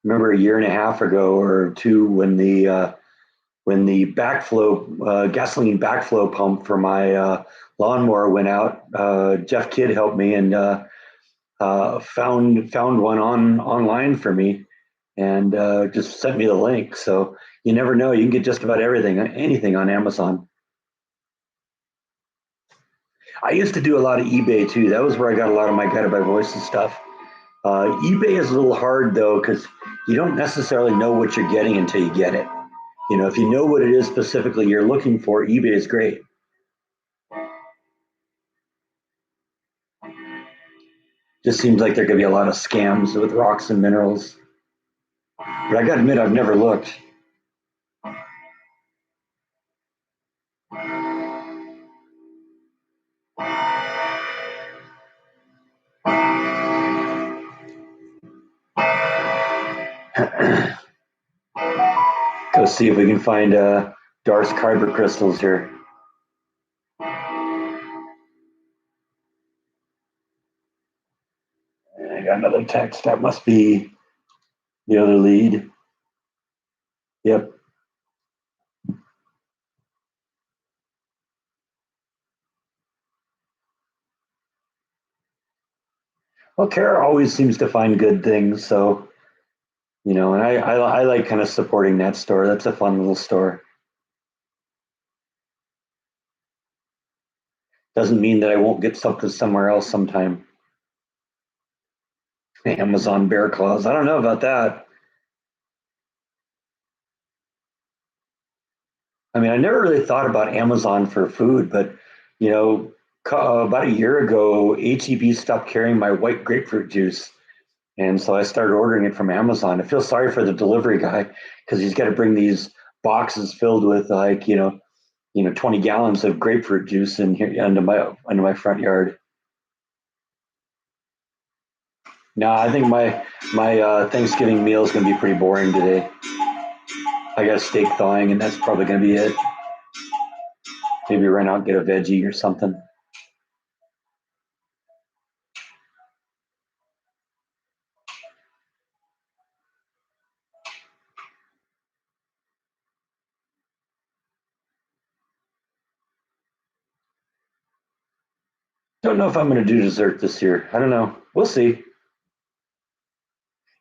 Remember a year and a half ago or two when the backflow gasoline backflow pump for my lawnmower went out. Jeff Kidd helped me and found one online for me and just sent me the link. So you never know. You can get just about anything on Amazon. I used to do a lot of eBay too. That was where I got a lot of my Guided by Voices stuff. eBay is a little hard though because you don't necessarily know what you're getting until you get it. You know, if you know what it is specifically you're looking for, eBay is great. Just seems like there could be a lot of scams with rocks and minerals. But I got to admit, I've never looked. Go see if we can find Darth kyber crystals here. I got another text. That must be the other lead. Yep. Well, Kara always seems to find good things, so and I like kind of supporting that store. That's a fun little store. Doesn't mean that I won't get something somewhere else sometime. Amazon bear claws. I don't know about that. I mean, I never really thought about Amazon for food, but you know, about a year ago, HEB stopped carrying my white grapefruit juice, and so I started ordering it from Amazon. I feel sorry for the delivery guy because he's got to bring these boxes filled with 20 gallons of grapefruit juice in here under my front yard. No, I think my Thanksgiving meal is going to be pretty boring today. I got a steak thawing, and that's probably going to be it. Maybe run out and get a veggie or something. Don't know if I'm going to do dessert this year. I don't know. We'll see.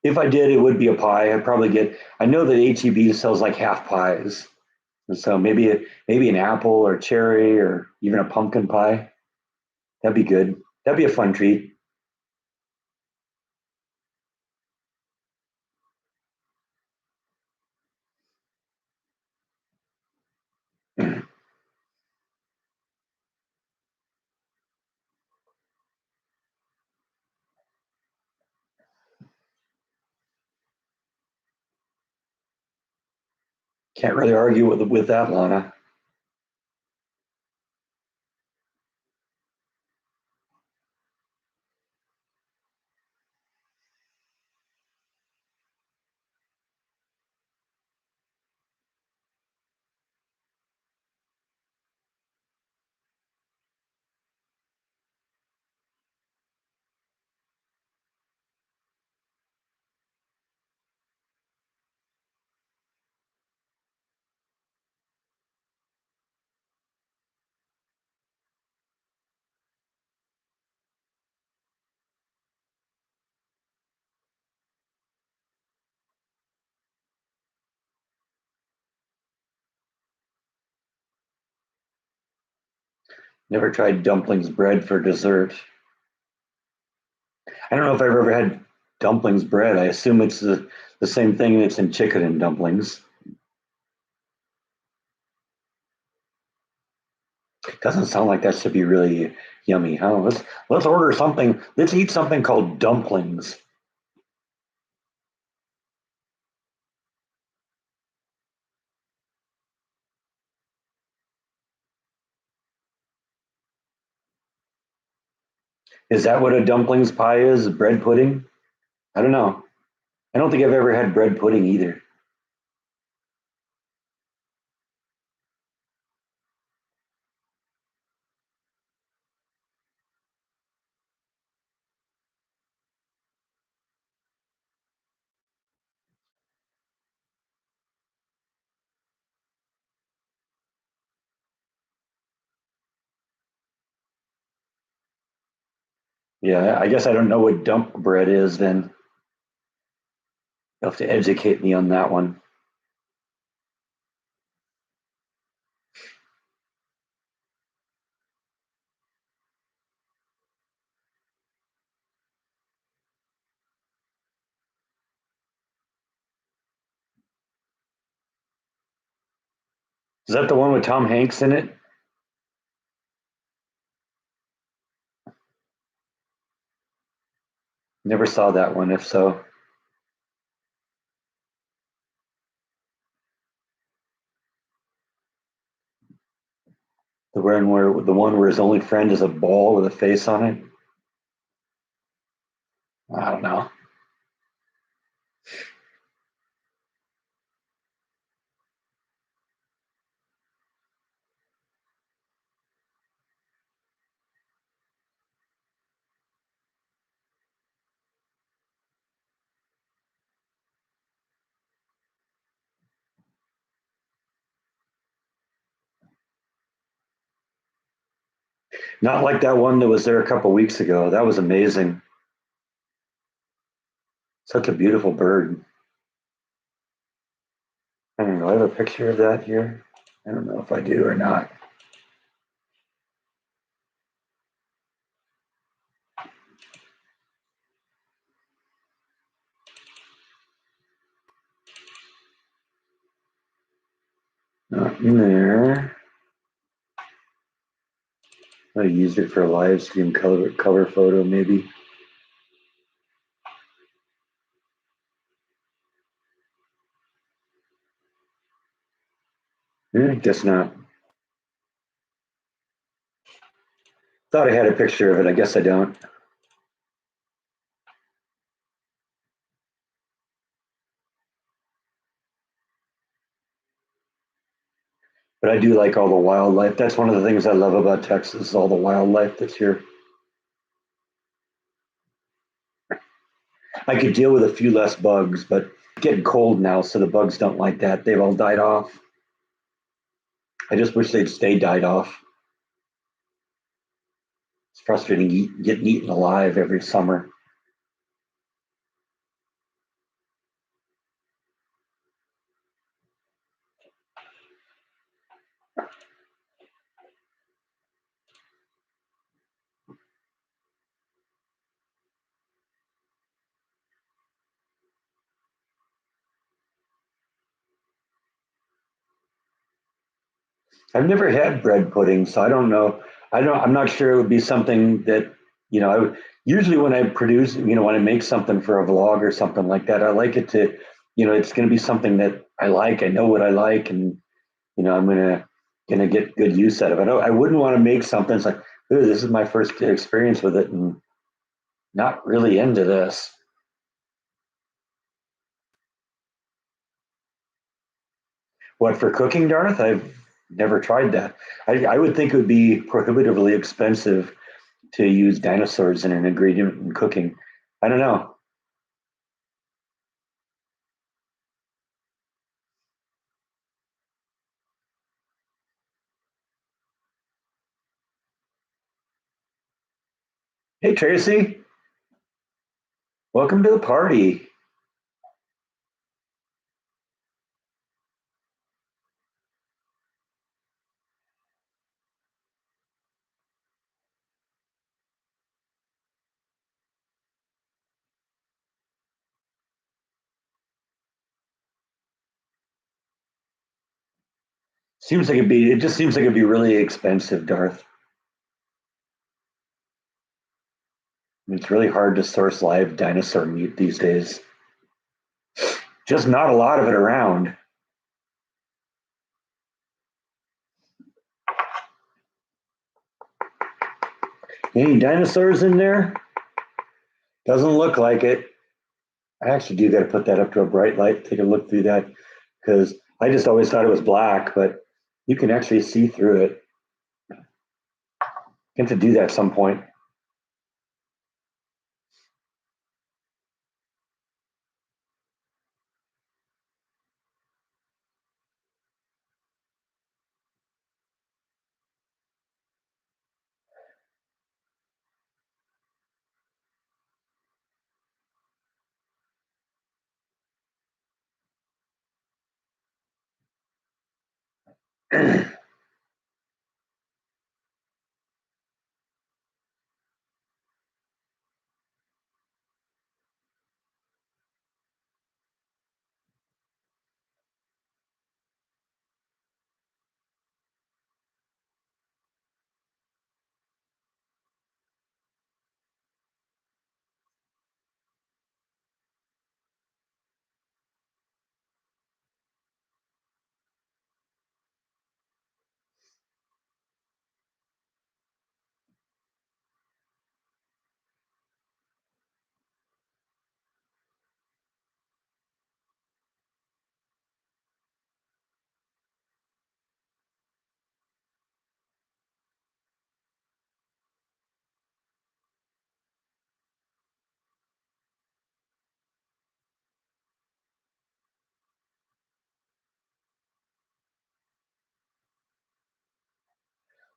If I did, it would be a pie. I'd probably get. I know that HEB sells like half pies, and so maybe an apple or cherry or even a pumpkin pie. That'd be good. That'd be a fun treat. Can't really argue with that, Lana. Never tried dumplings bread for dessert. I don't know if I've ever had dumplings bread. I assume it's the same thing that's in chicken and dumplings. Doesn't sound like that should be really yummy, huh? Let's order something. Let's eat something called dumplings. Is that what a dumplings pie is? Bread pudding? I don't know. I don't think I've ever had bread pudding either. Yeah, I guess I don't know what dump bread is then. You'll have to educate me on that one. Is that the one with Tom Hanks in it? Never saw that one, if so. The one where his only friend is a ball with a face on it. I don't know. Not like that one that was there a couple weeks ago. That was amazing. Such a beautiful bird. I don't know. I have a picture of that here. I don't know if I do or not. Not in there. I used it for a live stream cover photo, maybe. Guess not. Thought I had a picture of it. I guess I don't. But I do like all the wildlife. That's one of the things I love about Texas, is all the wildlife that's here. I could deal with a few less bugs, but it's getting cold now, so the bugs don't like that. They've all died off. I just wish they'd stay died off. It's frustrating getting eaten alive every summer. I've never had bread pudding, so I don't know. I'm not sure it would be something that, I would usually when I produce, when I make something for a vlog or something like that, I like it to, it's going to be something that I like. I know what I like, and I'm gonna get good use out of it. I wouldn't want to make something. It's like, ooh, this is my first experience with it, and not really into this. What for cooking, Darth? I've never tried that. I would think it would be prohibitively expensive to use dinosaurs in an ingredient in cooking. I don't know. Hey, Tracy, welcome to the party. It just seems like it'd be really expensive, Darth. It's really hard to source live dinosaur meat these days. Just not a lot of it around. Any dinosaurs in there? Doesn't look like it. I actually do got to put that up to a bright light, take a look through that, because I just always thought it was black, but you can actually see through it. You have to do that at some point.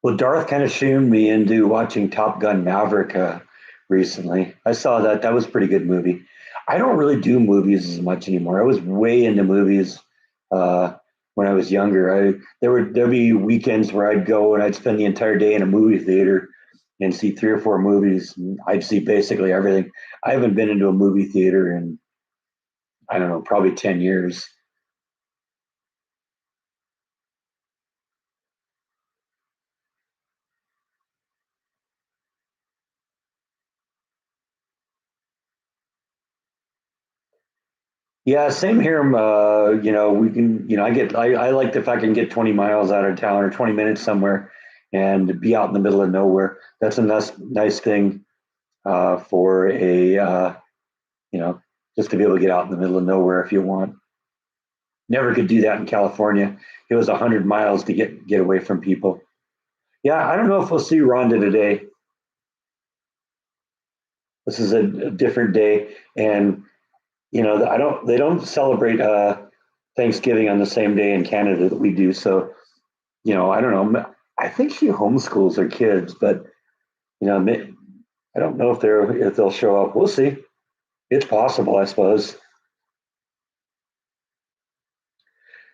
Well, Darth kind of shamed me into watching Top Gun Maverick recently. I saw that. That was a pretty good movie. I don't really do movies as much anymore. I was way into movies uh, when I was younger. There'd be weekends where I'd go and I'd spend the entire day in a movie theater and see three or four movies. I'd see basically everything. I haven't been into a movie theater in, I don't know, probably 10 years. Yeah, same here. We can, I like if I can get 20 miles out of town or 20 minutes somewhere and be out in the middle of nowhere. That's a nice thing for you know, just to be able to get out in the middle of nowhere if you want. Never could do that in California. It was 100 miles to get away from people. Yeah, I don't know if we'll see Rhonda today. This is a different day, and they don't celebrate Thanksgiving on the same day in Canada that we do. So, I don't know. I think she homeschools her kids, but you know, I don't know if they'll show up. We'll see. It's possible, I suppose.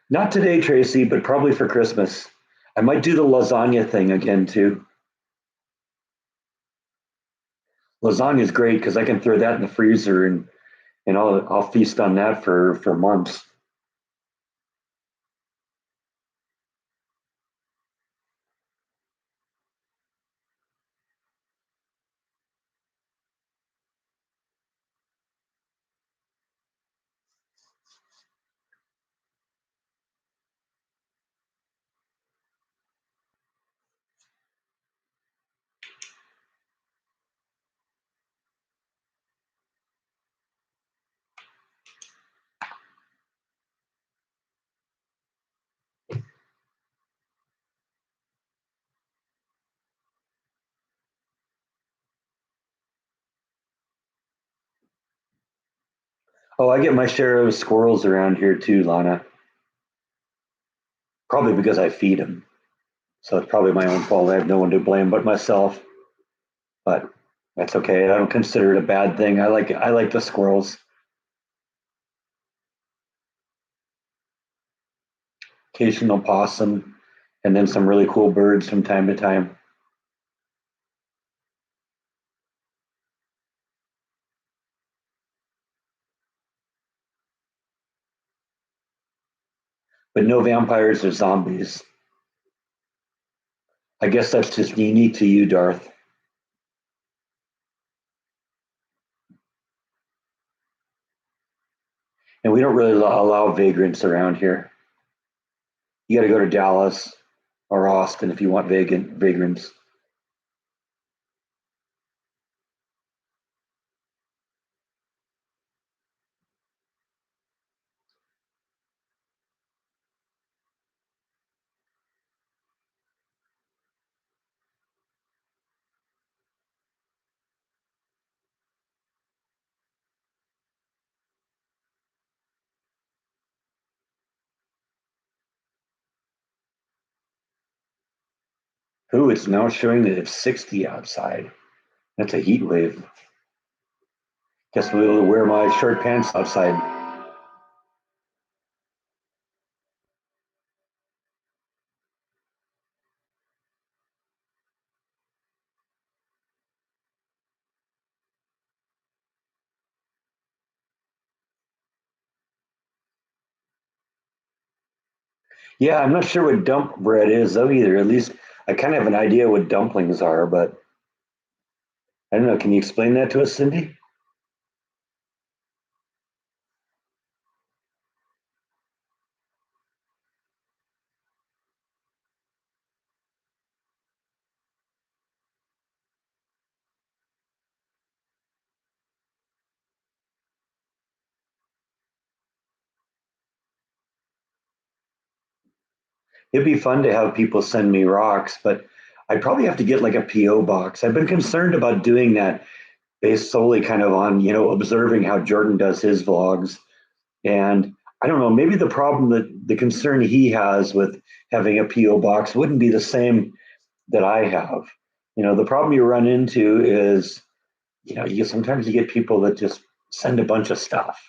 Not today, Tracy, but probably for Christmas. I might do the lasagna thing again too. Lasagna is great because I can throw that in the freezer and I'll feast on that for months. Oh, I get my share of squirrels around here too, Lana. Probably because I feed them. So it's probably my own fault. I have no one to blame but myself. But that's okay. I don't consider it a bad thing. I like the squirrels. Occasional possum, and then some really cool birds from time to time. But no vampires or zombies. I guess that's just unique to you, Darth. And we don't really allow vagrants around here. You got to go to Dallas or Austin if you want vagrants. Ooh, it's now showing that it's 60 outside. That's a heat wave. Guess we'll wear my short pants outside. Yeah, I'm not sure what dump bread is though either. At least I kind of have an idea what dumplings are, but I don't know. Can you explain that to us, Cindy? It'd be fun to have people send me rocks, but I'd probably have to get like a PO box. I've been concerned about doing that based solely kind of on, observing how Jordan does his vlogs. And I don't know, maybe the problem that the concern he has with having a PO box wouldn't be the same that I have. The problem you run into is, you sometimes you get people that just send a bunch of stuff.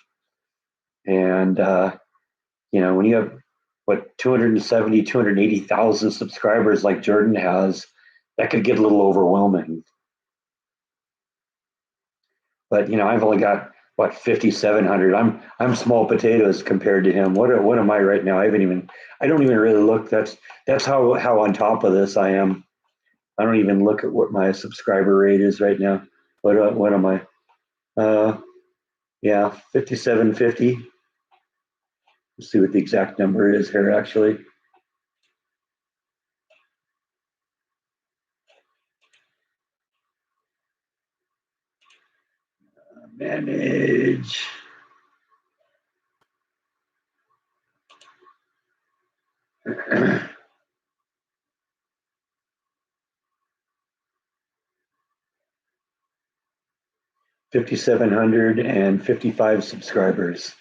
And when you have what 270, 280,000 subscribers like Jordan has, that could get a little overwhelming. But I've only got what 5,700. I'm small potatoes compared to him. What am I right now? I don't even really look. That's how on top of this I am. I don't even look at what my subscriber rate is right now. What am I? Uh, yeah, 5,750. Let's see what the exact number is here. Actually, manage. 5,755 subscribers.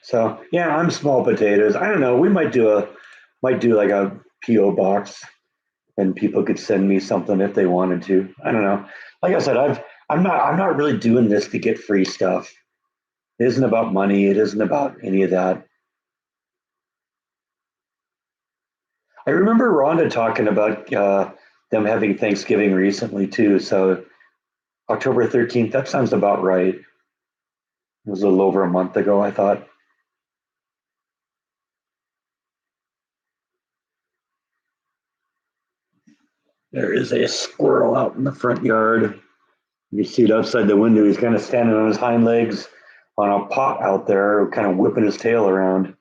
So yeah, I'm small potatoes. I don't know. We might do like a PO box, and people could send me something if they wanted to. I don't know. Like I said, I'm not really doing this to get free stuff. It isn't about money. It isn't about any of that. I remember Rhonda talking about them having Thanksgiving recently too. So October 13th, that sounds about right. It was a little over a month ago, I thought. There is a squirrel out in the front yard. You see it outside the window. He's kind of standing on his hind legs on a pot out there, kind of whipping his tail around.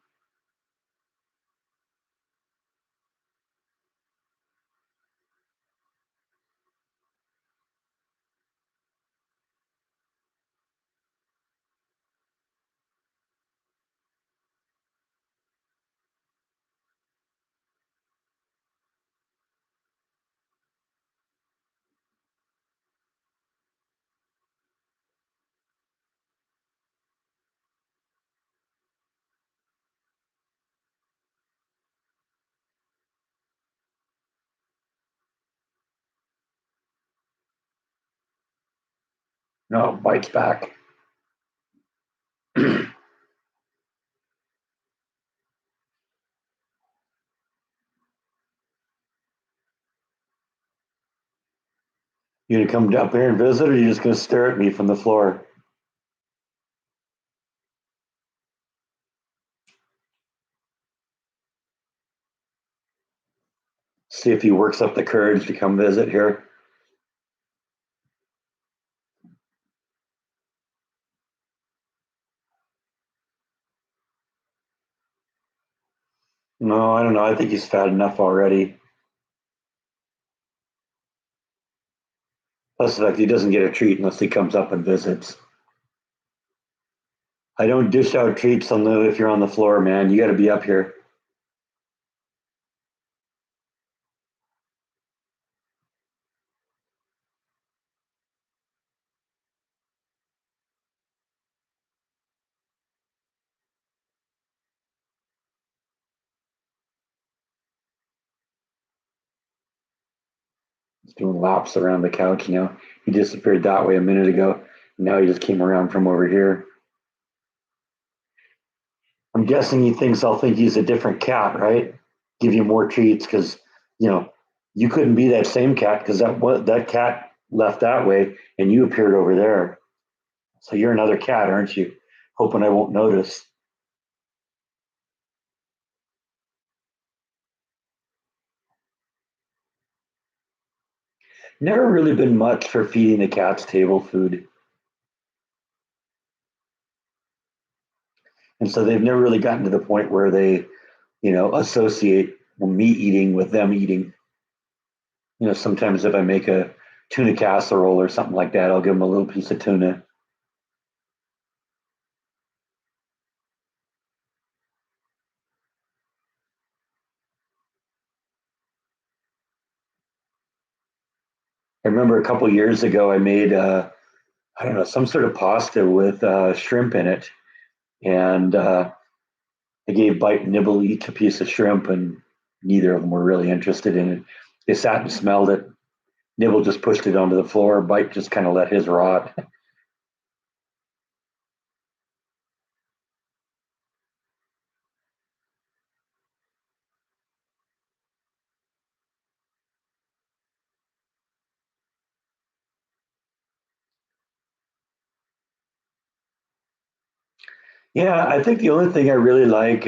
No, bites back. You gonna come up here and visit, or are you just gonna stare at me from the floor? See if he works up the courage to come visit here. No, I don't know. I think he's fat enough already. Plus, the fact he doesn't get a treat unless he comes up and visits. I don't dish out treats on the if you're on the floor, man. You got to be up here. He's doing laps around the couch now. He disappeared that way a minute ago. Now he just came around from over here. I'm guessing he thinks I'll think he's a different cat, right? Give you more treats because you know you couldn't be that same cat because that cat left that way and you appeared over there. So you're another cat, aren't you? Hoping I won't notice. Never really been much for feeding the cats table food. And so they've never really gotten to the point where they, associate me eating with them eating. Sometimes if I make a tuna casserole or something like that, I'll give them a little piece of tuna. I remember a couple of years ago, I made, I don't know, some sort of pasta with shrimp in it. And I gave Bite and Nibble each a piece of shrimp, and neither of them were really interested in it. They sat and smelled it. Nibble just pushed it onto the floor. Bite just kind of let his rot. Yeah, I think the only thing I really like,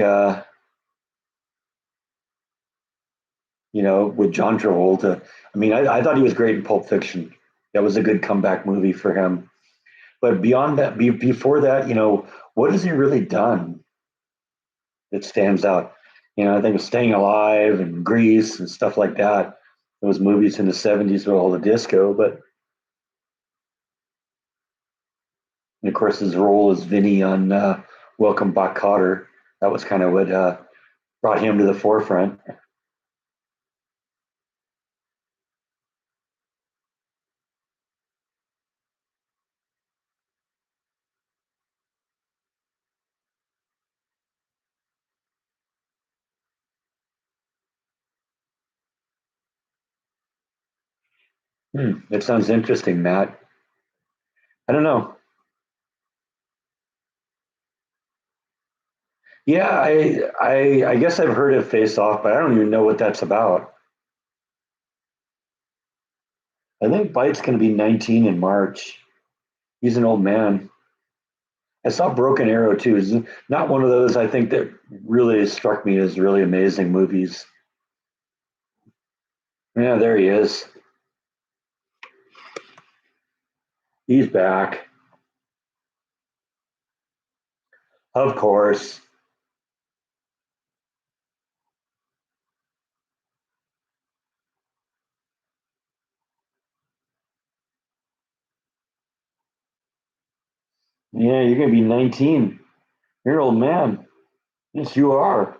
with John Travolta, I mean, I thought he was great in Pulp Fiction. That was a good comeback movie for him. But beyond that, before that, what has he really done that stands out? I think of Staying Alive and Grease and stuff like that. Those movies in the 70s with all the disco. But and of course, his role as Vinny on Welcome Back, Kotter. That was kind of what brought him to the forefront. That sounds interesting, Matt. I don't know. Yeah, I guess I've heard of Face Off, but I don't even know what that's about. I think Bite's going to be 19 in March. He's an old man. I saw Broken Arrow too. It's not one of those I think that really struck me as really amazing movies. Yeah, there he is. He's back. Of course. Yeah, you're going to be 19. You're an old man. Yes, you are.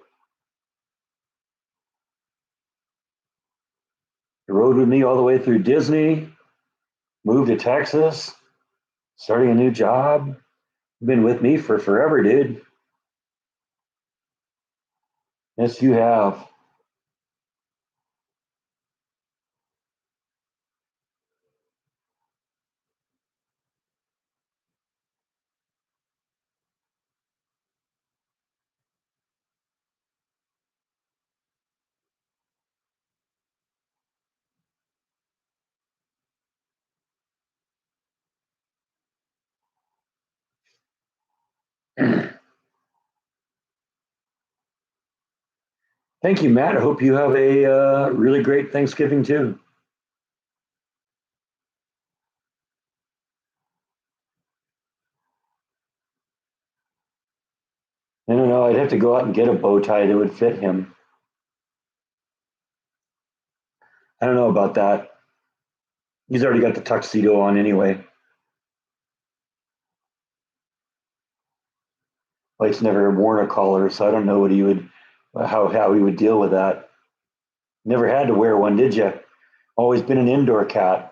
You rode with me all the way through Disney, moved to Texas, starting a new job. You've been with me for forever, dude. Yes, you have. Thank you, Matt. I hope you have a really great Thanksgiving too. I don't know. I'd have to go out and get a bow tie that would fit him. I don't know about that. He's already got the tuxedo on anyway. Mike's never worn a collar, so I don't know what he would, how he would deal with that. Never had to wear one, did you? Always been an indoor cat.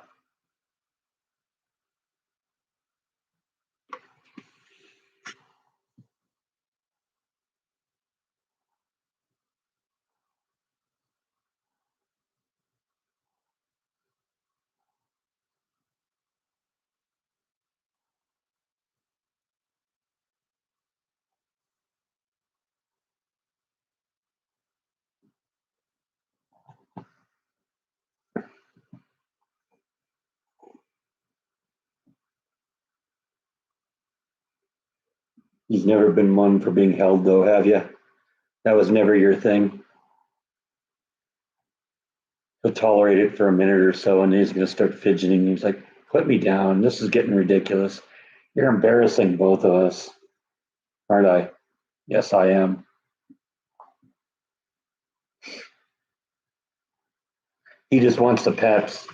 He's never been one for being held, though, have you? That was never your thing. He'll tolerate it for a minute or so, and he's going to start fidgeting. He's like, "Put me down. This is getting ridiculous. You're embarrassing both of us, aren't I?" Yes, I am. He just wants the pets.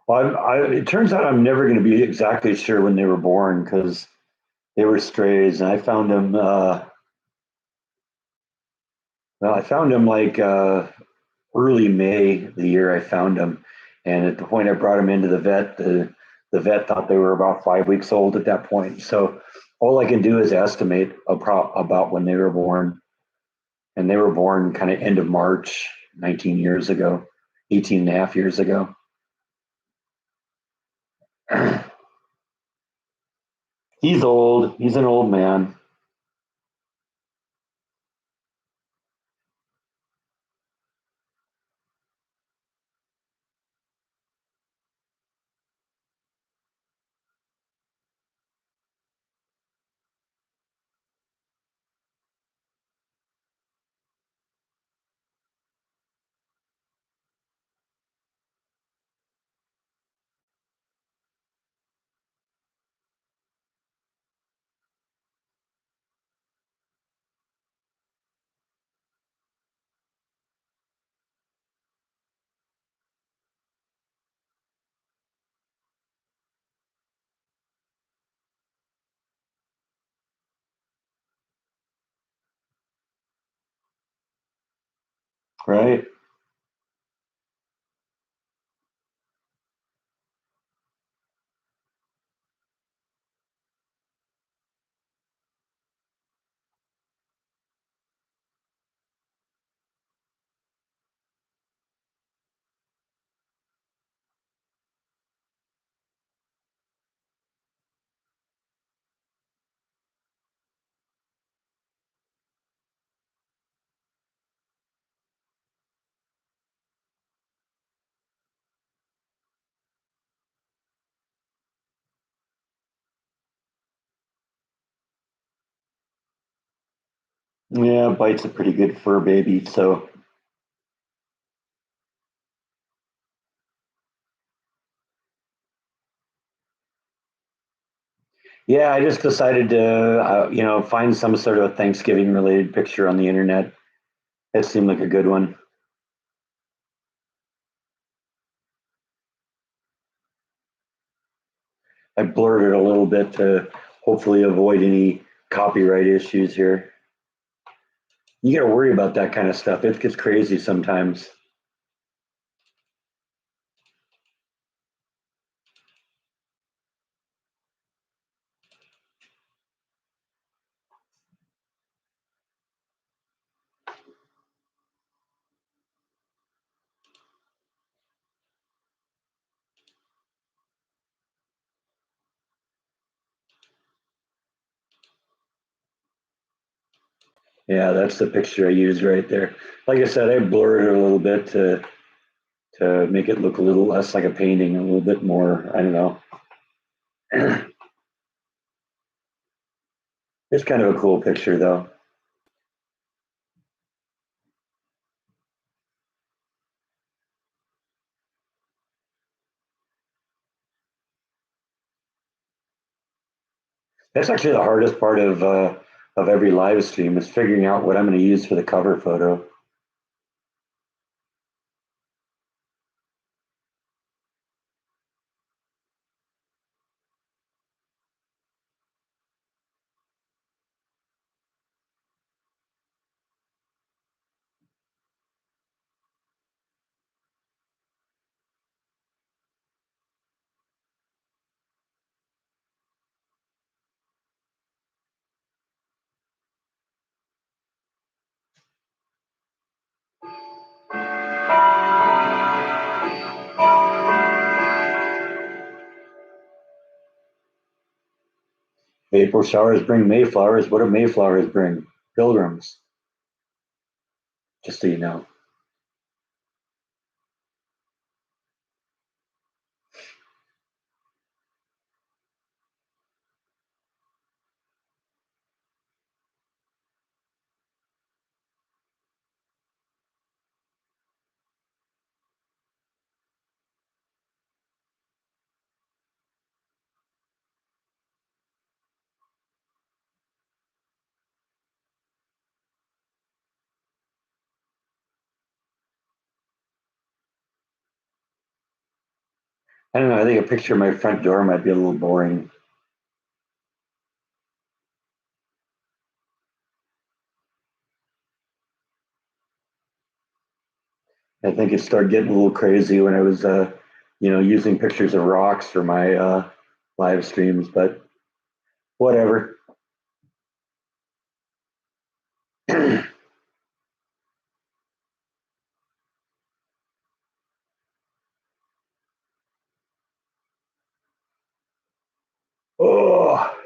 Well, it turns out I'm never going to be exactly sure when they were born because they were strays, and I found them. Well, I found them like early May, the year I found them, and at the point I brought them into the vet, the vet thought they were about 5 weeks old at that point. So all I can do is estimate about when they were born, and they were born kind of end of March, 19 years ago, 18 and a half years ago. He's old. He's an old man. Right. Yeah, Bite's a pretty good fur baby. So yeah, I just decided to, find some sort of a Thanksgiving related picture on the internet. It seemed like a good one. I blurred it a little bit to hopefully avoid any copyright issues here. You got to worry about that kind of stuff. It gets crazy sometimes. Yeah, that's the picture I used right there. Like I said, I blurred it a little bit to make it look a little less like a painting, a little bit more. I don't know. It's kind of a cool picture, though. That's actually the hardest part of every live stream is figuring out what I'm going to use for the cover photo. April showers bring Mayflowers. What do Mayflowers bring? Pilgrims. just so you know. I don't know. I think a picture of my front door might be a little boring. I think it started getting a little crazy when I was, using pictures of rocks for my live streams, but whatever. Oh,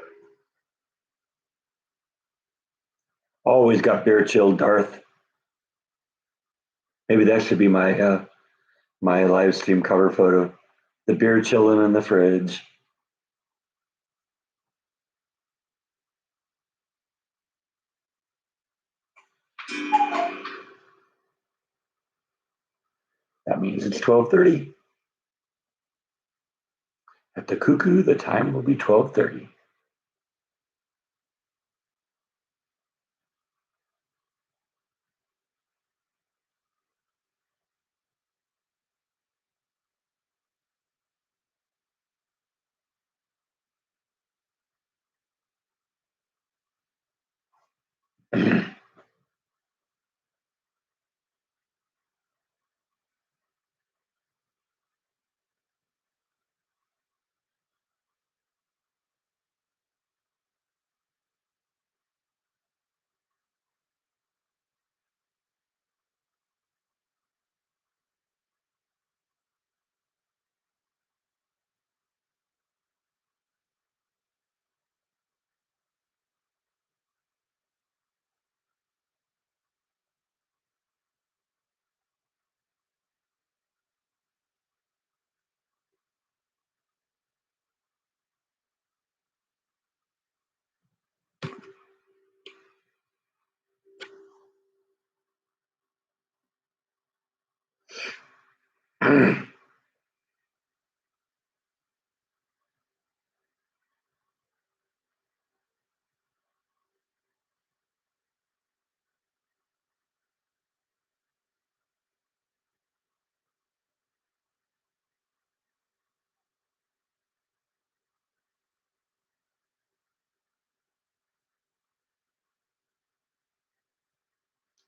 always got beer chilled, Darth. Maybe that should be my live stream cover photo. The beer chilling in the fridge. That means it's 12:30. At the cuckoo, the time will be 12:30.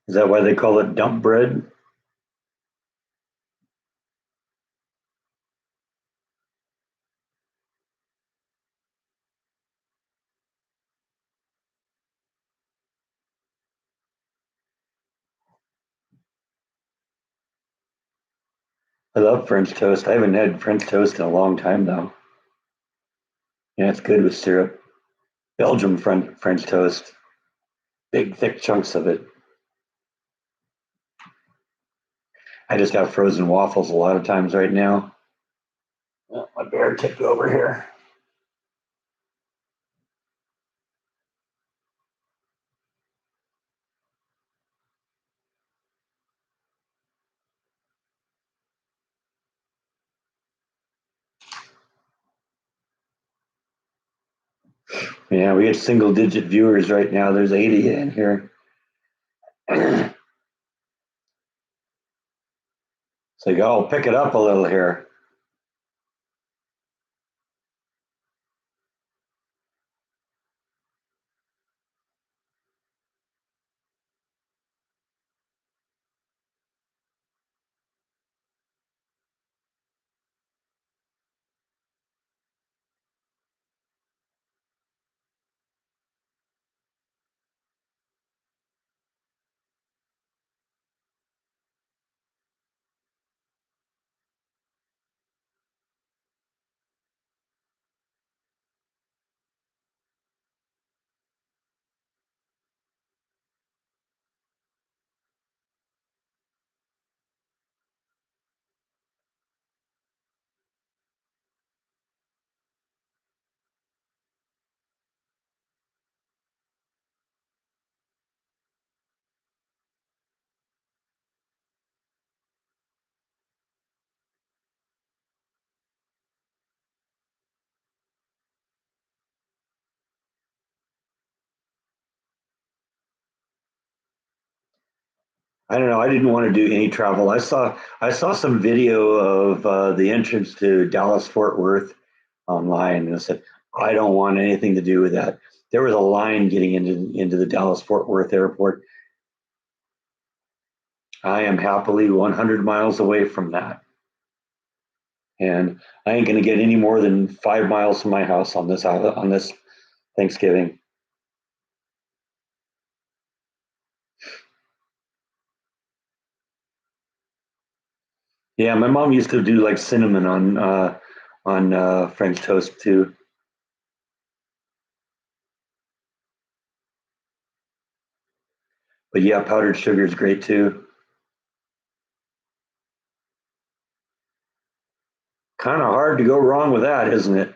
Is that why they call it dump bread? I love French toast. I haven't had French toast in a long time though. Yeah, it's good with syrup. Belgium French toast, big thick chunks of it. I just have frozen waffles a lot of times right now. Oh, my bear tipped over here. Yeah, we get single digit viewers right now. There's 80 in here. So you go, pick it up a little here. I don't know. I didn't want to do any travel. I saw some video of the entrance to Dallas Fort Worth online, and I said I don't want anything to do with that. There was a line getting into the Dallas Fort Worth airport. I am happily 100 miles away from that, and I ain't going to get any more than 5 miles from my house on this Thanksgiving. Yeah, my mom used to do like cinnamon on French toast too. But yeah, powdered sugar is great too. Kind of hard to go wrong with that, isn't it?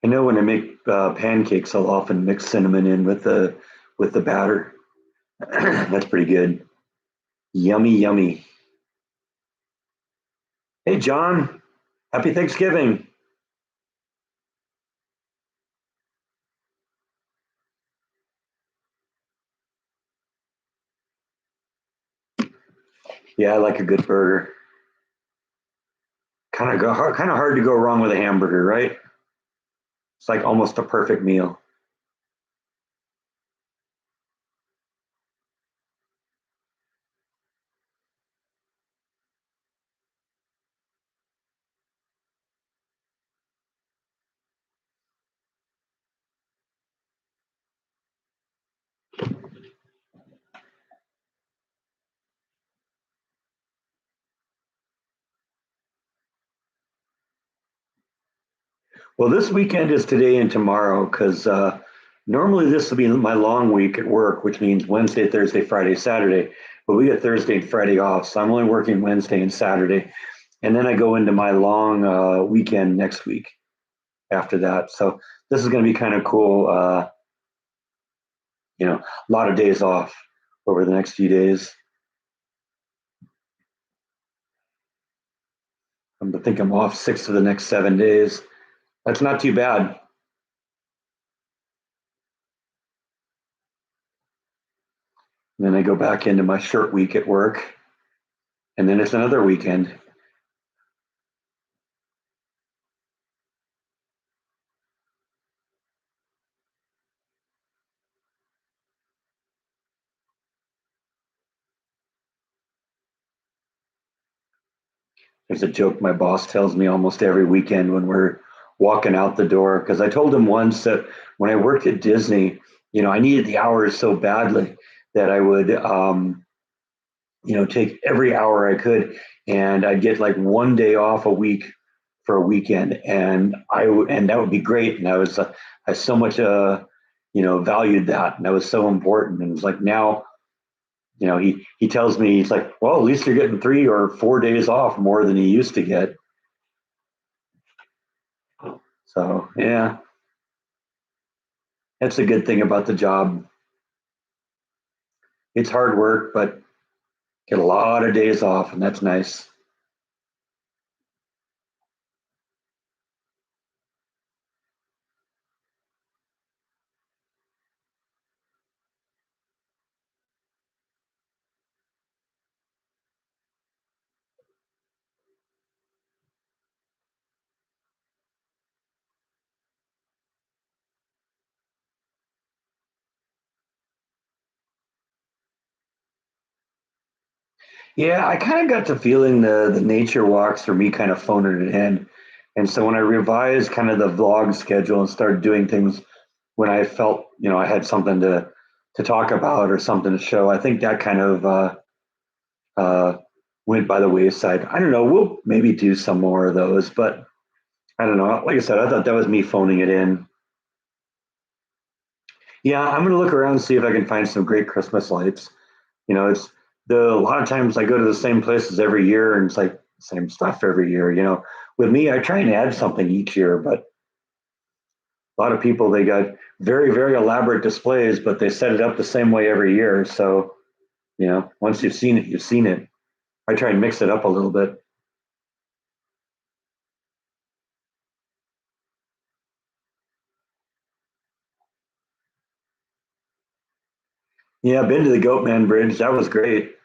I know when I make pancakes, I'll often mix cinnamon in with the batter. That's pretty good. Yummy, yummy. Hey, John. Happy Thanksgiving. Yeah, I like a good burger. Kind of hard to go wrong with a hamburger, right? It's like almost a perfect meal. Well, this weekend is today and tomorrow because normally this will be my long week at work, which means Wednesday, Thursday, Friday, Saturday. But we get Thursday and Friday off, so I'm only working Wednesday and Saturday, and then I go into my long weekend next week after that. So this is going to be kind of cool. A lot of days off over the next few days. I think I'm off 6 of the next 7 days. That's not too bad. And then I go back into my short week at work, and then it's another weekend. There's a joke my boss tells me almost every weekend when we're walking out the door. Because I told him once that when I worked at Disney, I needed the hours so badly that I would, take every hour I could, and I'd get like one day off a week for a weekend, and and that would be great. And I so much, valued that, and that was so important. And it's like now, he tells me, he's like, well, at least you're getting 3 or 4 days off more than you used to get. So yeah, that's a good thing about the job. It's hard work, but get a lot of days off, and that's nice. Yeah, I kind of got the feeling the nature walks for me kind of phoning it in. And so when I revised kind of the vlog schedule and started doing things when I felt, I had something to talk about or something to show, I think that kind of uh, went by the wayside. I don't know. We'll maybe do some more of those, but I don't know. Like I said, I thought that was me phoning it in. Yeah, I'm going to look around and see if I can find some great Christmas lights. It's a lot of times I go to the same places every year and it's like same stuff every year. with me, I try and add something each year, but a lot of people they got very elaborate displays, but they set it up the same way every year. So once you've seen it, you've seen it. I try and mix it up a little bit. Yeah, I've been to the Goatman Bridge. That was great.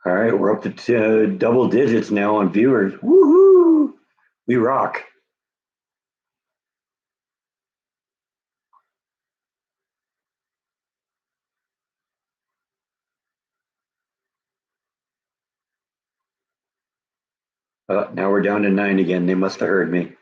All right, we're up to double digits now on viewers. Woohoo! We rock. Now we're down to 9 again. They must have heard me.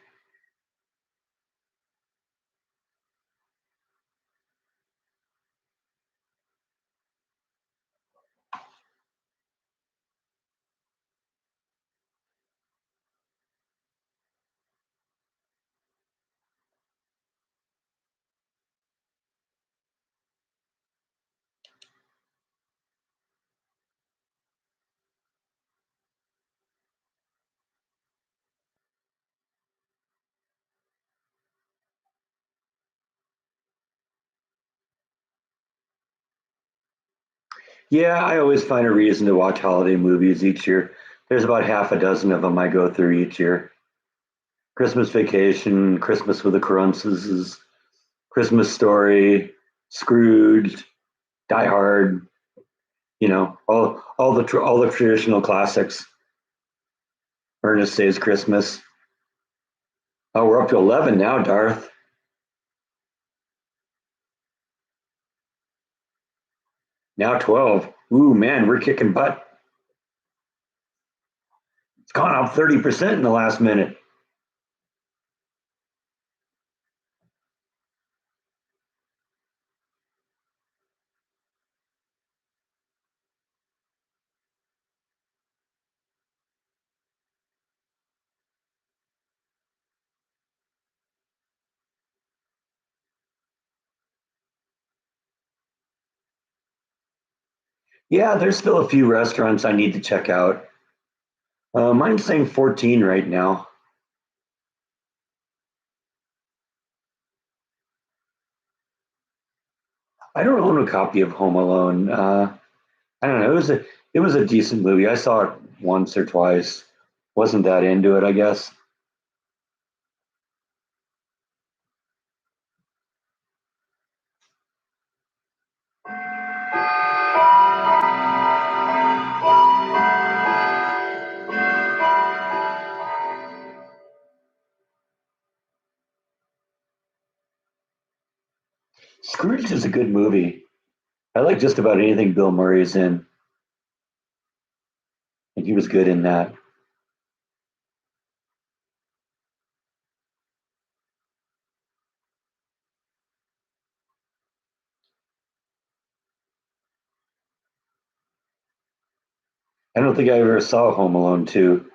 Yeah, I always find a reason to watch holiday movies each year. There's about half a dozen of them I go through each year. Christmas Vacation, Christmas with the Crumpses, Christmas Story, Scrooge, Die Hard. All the traditional classics. Ernest Saves Christmas. Oh, we're up to 11 now, Darth. Now 12. Ooh, man, we're kicking butt. It's gone up 30% in the last minute. Yeah, there's still a few restaurants I need to check out. Mine's saying 14 right now. I don't own a copy of Home Alone. I don't know. It was a decent movie. I saw it once or twice. Wasn't that into it, I guess. Scrooge is a good movie. I like just about anything Bill Murray's in, and he was good in that. I don't think I ever saw Home Alone 2.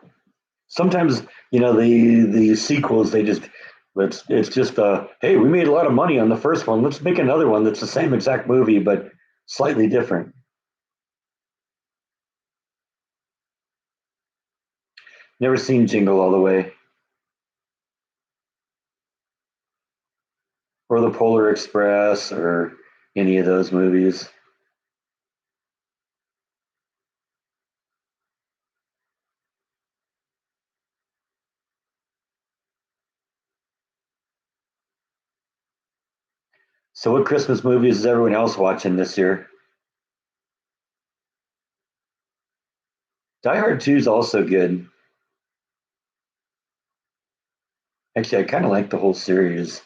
Sometimes, the sequels they just It's just hey, we made a lot of money on the first one. Let's make another one that's the same exact movie but slightly different. Never seen Jingle All the Way or The Polar Express or any of those movies. So, what Christmas movies is everyone else watching this year? Die Hard 2 is also good. Actually, I kind of like the whole series.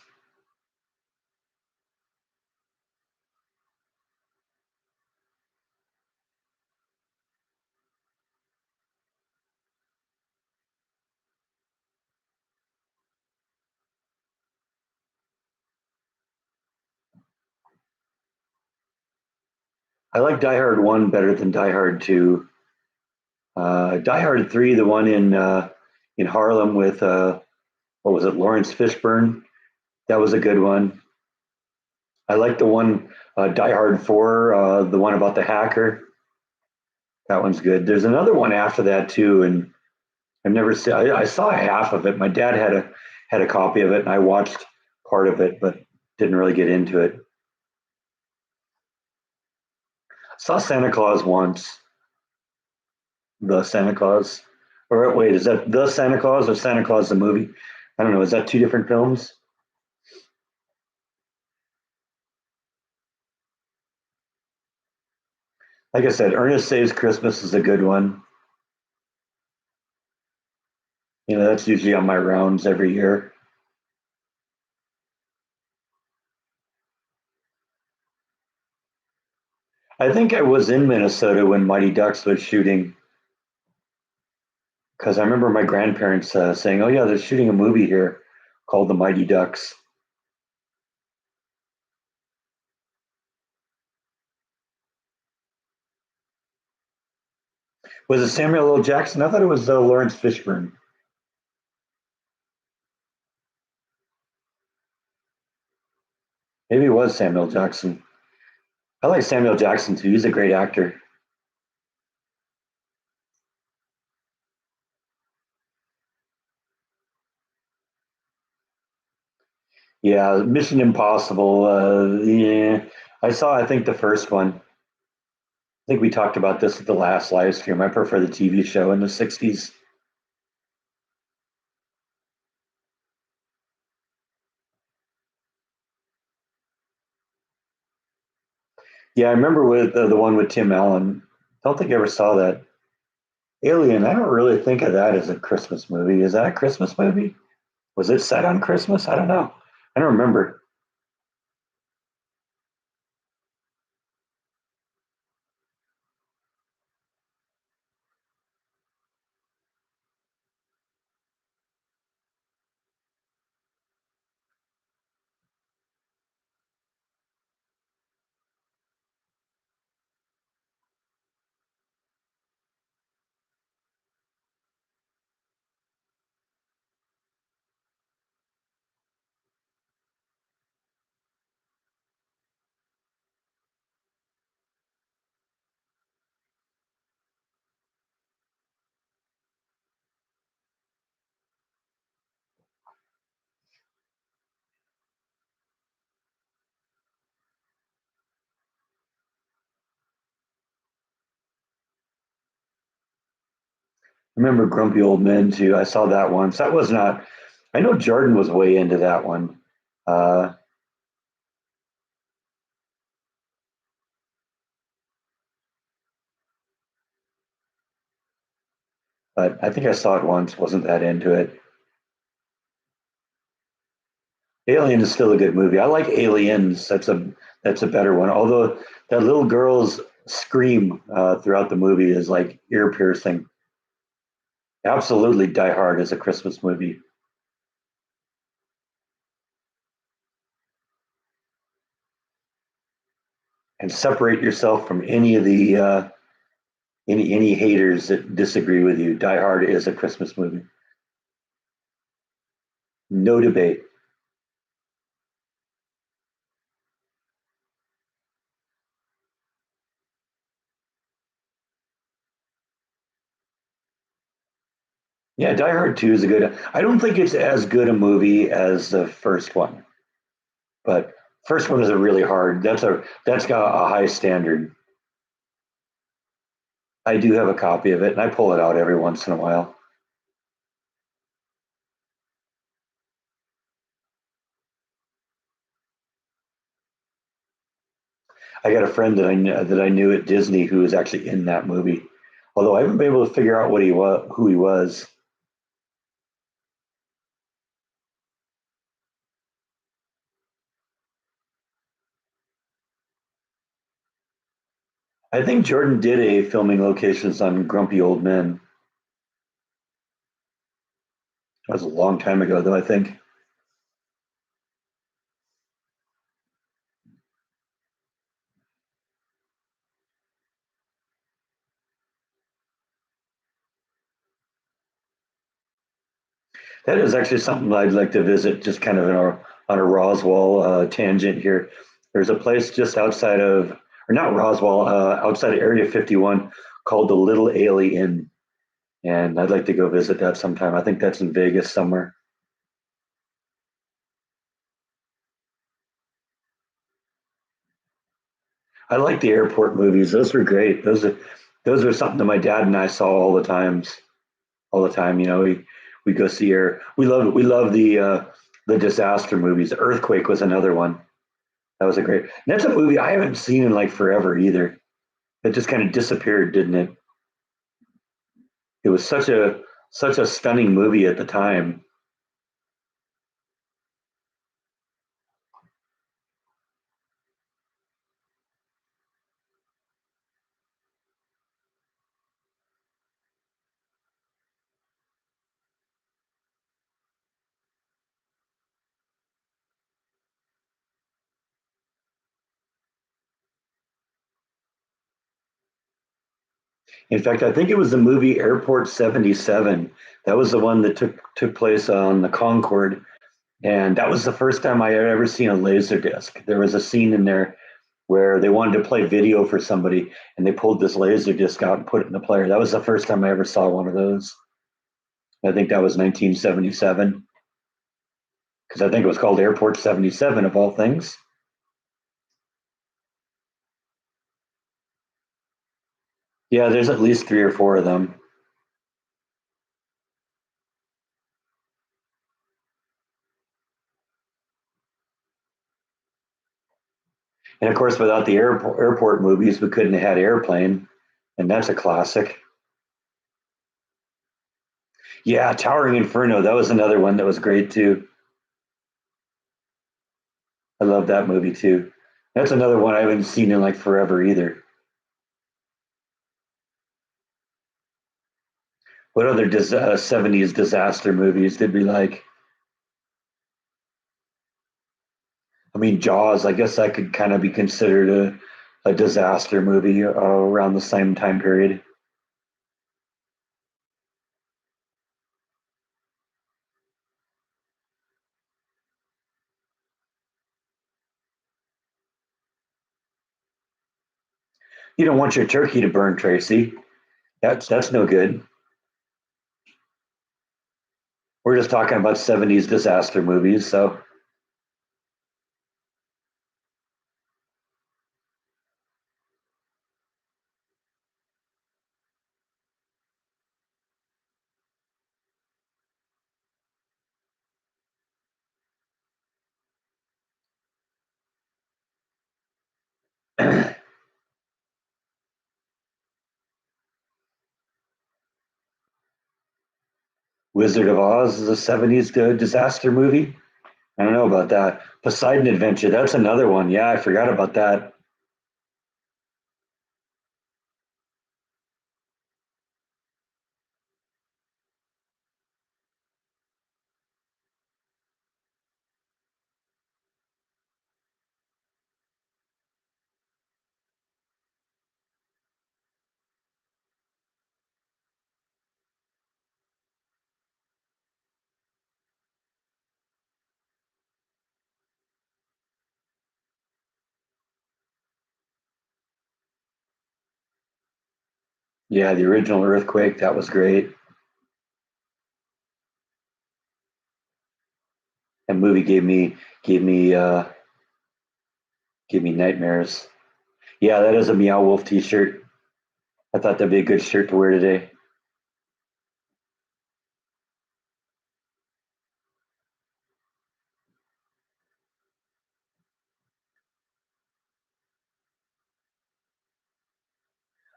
I like Die Hard 1 better than Die Hard 2. Die Hard 3, the one in Harlem with, what was it, Lawrence Fishburne? That was a good one. I like the one, Die Hard 4, the one about the hacker. That one's good. There's another one after that too, and I've never seen. I saw half of it. My dad had a copy of it, and I watched part of it, but didn't really get into it. Saw Santa Claus once. The Santa Claus, or wait, is that the Santa Claus or Santa Claus the movie? I don't know. Is that two different films? Like I said, Ernest Saves Christmas is a good one. That's usually on my rounds every year. I think I was in Minnesota when Mighty Ducks was shooting because I remember my grandparents saying, "Oh yeah, they're shooting a movie here called The Mighty Ducks." Was it Samuel L. Jackson? I thought it was Lawrence Fishburne. Maybe it was Samuel Jackson. I like Samuel Jackson too. He's a great actor. Yeah, Mission Impossible. Yeah, I saw. I think the first one. I think we talked about this at the last live stream. I prefer the TV show in the '60s. Yeah, I remember with the one with Tim Allen. Don't think I ever saw that. Alien. I don't really think of that as a Christmas movie. Is that a Christmas movie? Was it set on Christmas? I don't know. I don't remember. I remember Grumpy Old Men too. I saw that once. That was not. I know Jordan was way into that one. Uh, but I think I saw it once. Wasn't that into it? Alien is still a good movie. I like Aliens. That's a better one. Although that little girl's scream throughout the movie is like ear piercing. Absolutely, Die Hard is a Christmas movie. And separate yourself from any of the any haters that disagree with you. Die Hard is a Christmas movie. No debate. Yeah, Die Hard 2 is a good. I don't think it's as good a movie as the first one, but first one is a really hard. That's got a high standard. I do have a copy of it, and I pull it out every once in a while. I got a friend that I knew at Disney who was actually in that movie, although I haven't been able to figure out what he was, who he was. I think Jordan did a filming locations on Grumpy Old Men. That was a long time ago, though. I think that is actually something I'd like to visit. Just kind of on a Roswell tangent here. There's a place just outside of, or not Roswell, outside of Area 51 called the Little Alien, and I'd like to go visit that sometime. I think that's in Vegas somewhere. I like the airport movies. Those were great. Those are something that my dad and I saw all the time. You know, we go see air. We love the disaster movies. Earthquake was another one. That was a great. And that's a movie I haven't seen in like forever either. It just kind of disappeared, didn't it? It was such a stunning movie at the time. In fact, I think it was the movie Airport 77. That was the one that took place on the Concorde, and that was the first time I had ever seen a laser disc. There was a scene in there where they wanted to play video for somebody, and they pulled this laser disc out and put it in the player. That was the first time I ever saw one of those. I think that was 1977 because I think it was called Airport 77 of all things. Yeah, there's at least three or four of them. And of course, without the airport movies, we couldn't have had Airplane, and that's a classic. Yeah, Towering Inferno, that was another one that was great too. I love that movie too. That's another one I haven't seen in like forever either. What other 70s disaster movies did we like? I mean, Jaws, I guess that could kind of be considered a disaster movie around the same time period. You don't want your turkey to burn, Tracy. That's no good. We're just talking about 70s disaster movies. So, Wizard of Oz is a 70s disaster movie. I don't know about that. Poseidon Adventure, that's another one. Yeah, I forgot about that. Yeah, the original Earthquake, that was great. movie gave me gave me nightmares. Yeah, that is a Meow Wolf T-shirt. I thought that'd be a good shirt to wear today.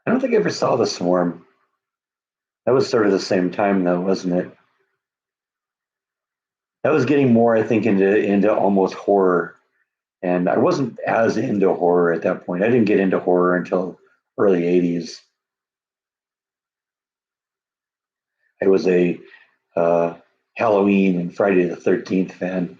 I don't think I ever saw The Swarm. That was sort of the same time though, wasn't it? That was getting more, I think, into almost horror. And I wasn't as into horror at that point. I didn't get into horror until early 80s. I was a uh, Halloween and Friday the 13th fan.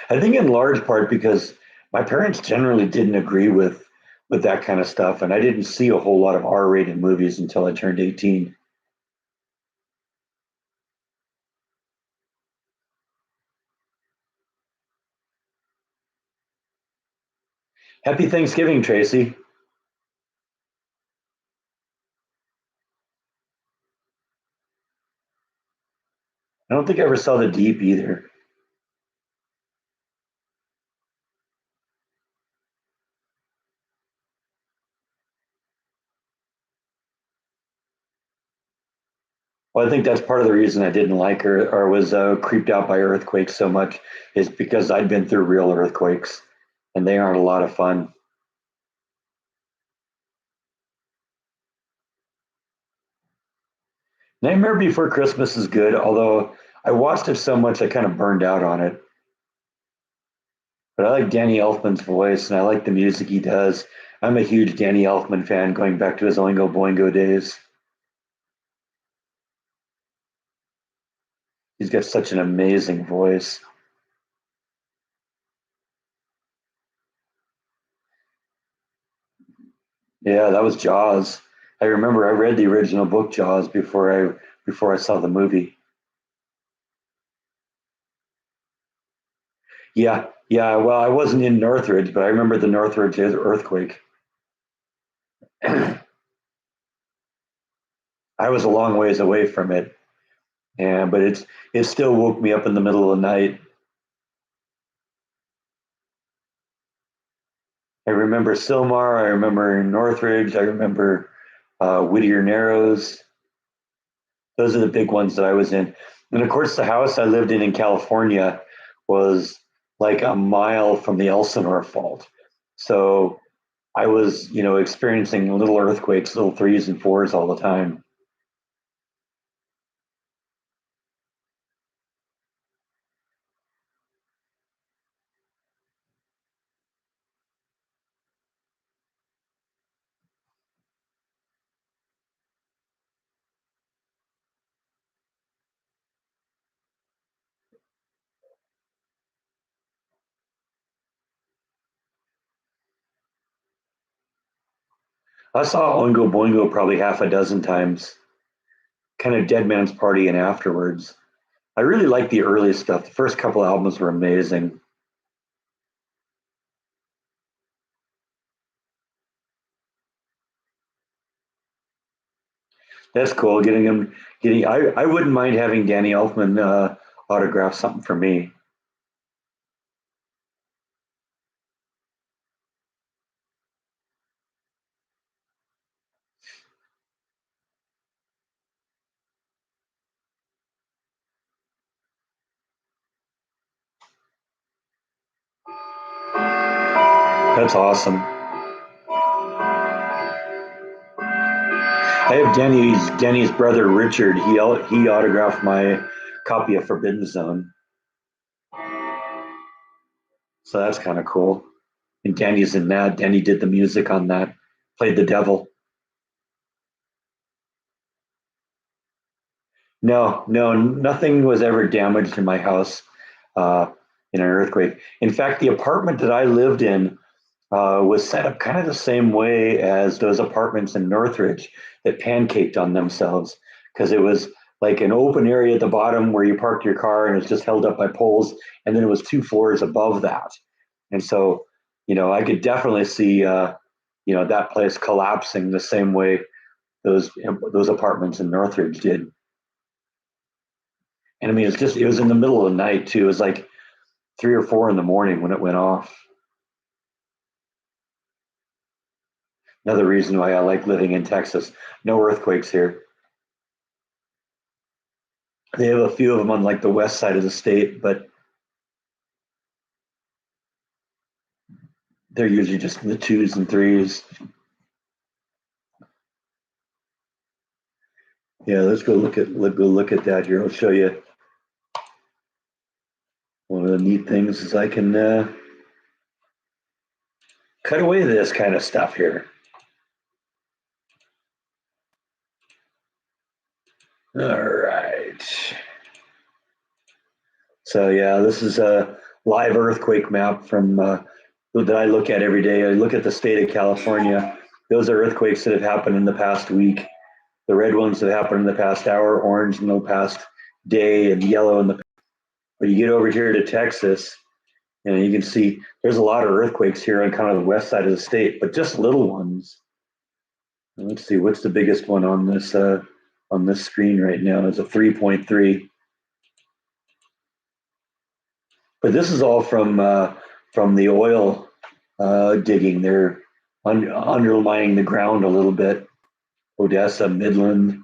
I think in large part because my parents generally didn't agree with that kind of stuff, and I didn't see a whole lot of R-rated movies until I turned 18. Happy Thanksgiving, Tracy. I don't think I ever saw The Deep either. Well, I think that's part of the reason I didn't like her or was creeped out by earthquakes so much is because I'd been through real earthquakes, and they aren't a lot of fun. Nightmare Before Christmas is good, although I watched it so much I kind of burned out on it. But I like Danny Elfman's voice and I like the music he does. I'm a huge Danny Elfman fan going back to his Oingo Boingo days. He's got such an amazing voice. Yeah, that was Jaws. I remember I read the original book Jaws before I saw the movie. Yeah, yeah. Well, I wasn't in Northridge, but I remember the Northridge earthquake. I was a long ways away from it, and but it still woke me up in the middle of the night. I remember Silmar. I remember Northridge. I remember Whittier Narrows. Those are the big ones that I was in. And of course, the house I lived in California was like a mile from the Elsinore Fault. So I was, experiencing little earthquakes, little threes and fours all the time. I saw Oingo Boingo probably half a dozen times, kind of Dead Man's Party and afterwards. I really liked the early stuff. The first couple albums were amazing. That's cool. I wouldn't mind having Danny Elfman autograph something for me. That's awesome. I have Danny's brother Richard. He autographed my copy of Forbidden Zone, so that's kind of cool. And Danny's in that. Danny did the music on that. Played the devil. No, no, nothing was ever damaged in my house uh, in an earthquake. In fact, the apartment that I lived in was set up kind of the same way as those apartments in Northridge that pancaked on themselves because it was like an open area at the bottom where you parked your car and it was just held up by poles, and then it was two floors above that. And so, I could definitely see, that place collapsing the same way those apartments in Northridge did. And I mean, it was in the middle of the night too. It was like 3 or 4 in the morning when it went off. Another reason why I like living in Texas. No earthquakes here. They have a few of them on like the west side of the state, but they're usually just in the 2s and 3s. Yeah, let's go look at that here. I'll show you. One of the neat things is I can cut away this kind of stuff here. All right. So yeah, this is a live earthquake map from that I look at every day. I look at the state of California. Those are earthquakes that have happened in the past week. The red ones that happened in the past hour, orange in the past day, and yellow in the. But you get over here to Texas, and you can see there's a lot of earthquakes here on kind of the west side of the state, but just little ones. Let's see, what's the biggest one on this screen right now? It's a 3.3. But this is all from the oil digging. They're undermining the ground a little bit. Odessa, Midland,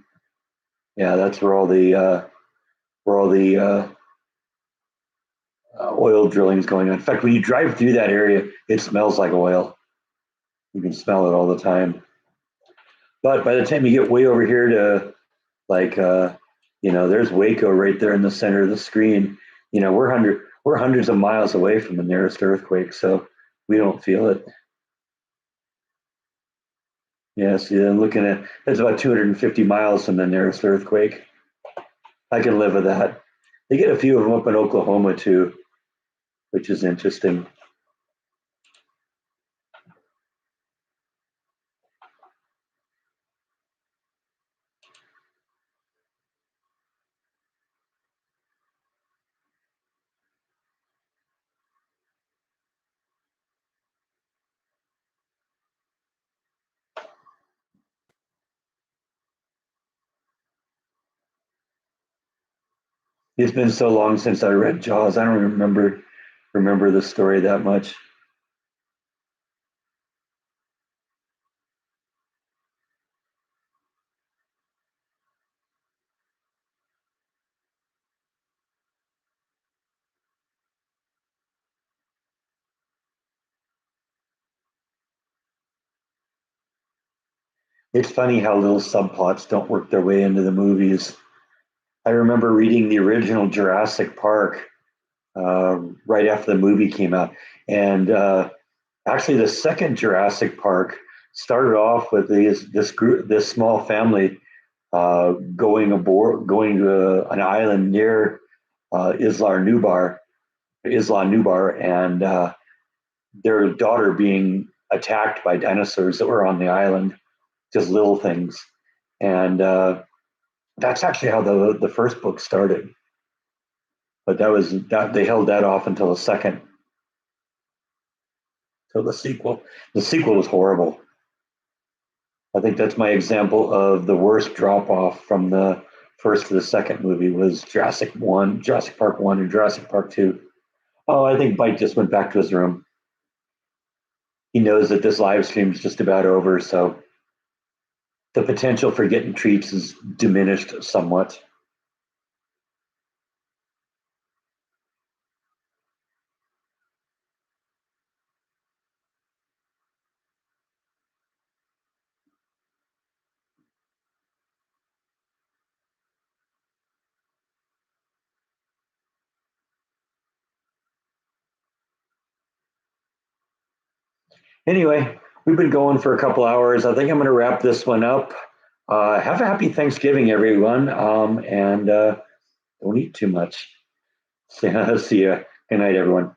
yeah, that's where all the oil drilling is going on. In fact, when you drive through that area, it smells like oil. You can smell it all the time. But by the time you get way over here to like, there's Waco right there in the center of the screen. We're hundreds of miles away from the nearest earthquake, so we don't feel it. Yeah, see, I'm looking at it's about 250 miles from the nearest earthquake. I can live with that. They get a few of them up in Oklahoma too, which is interesting. It's been so long since I read Jaws. I don't remember the story that much. It's funny how little subplots don't work their way into the movies. I remember reading the original Jurassic Park right after the movie came out, and actually the second Jurassic Park started off with this small family going to an island near Isla Nubar, and their daughter being attacked by dinosaurs that were on the island, just little things. And that's actually how the first book started. But that they held that off until the second, till the sequel. The sequel was horrible. I think that's my example of the worst drop off from the first to the second movie was Jurassic Park 1 and Jurassic Park 2. Oh, I think Bite just went back to his room. He knows that this live stream is just about over, so the potential for getting treats is diminished somewhat. Anyway, we've been going for a couple hours. I think I'm going to wrap this one up. Have a happy Thanksgiving, everyone, and don't eat too much. See ya. Good night, everyone.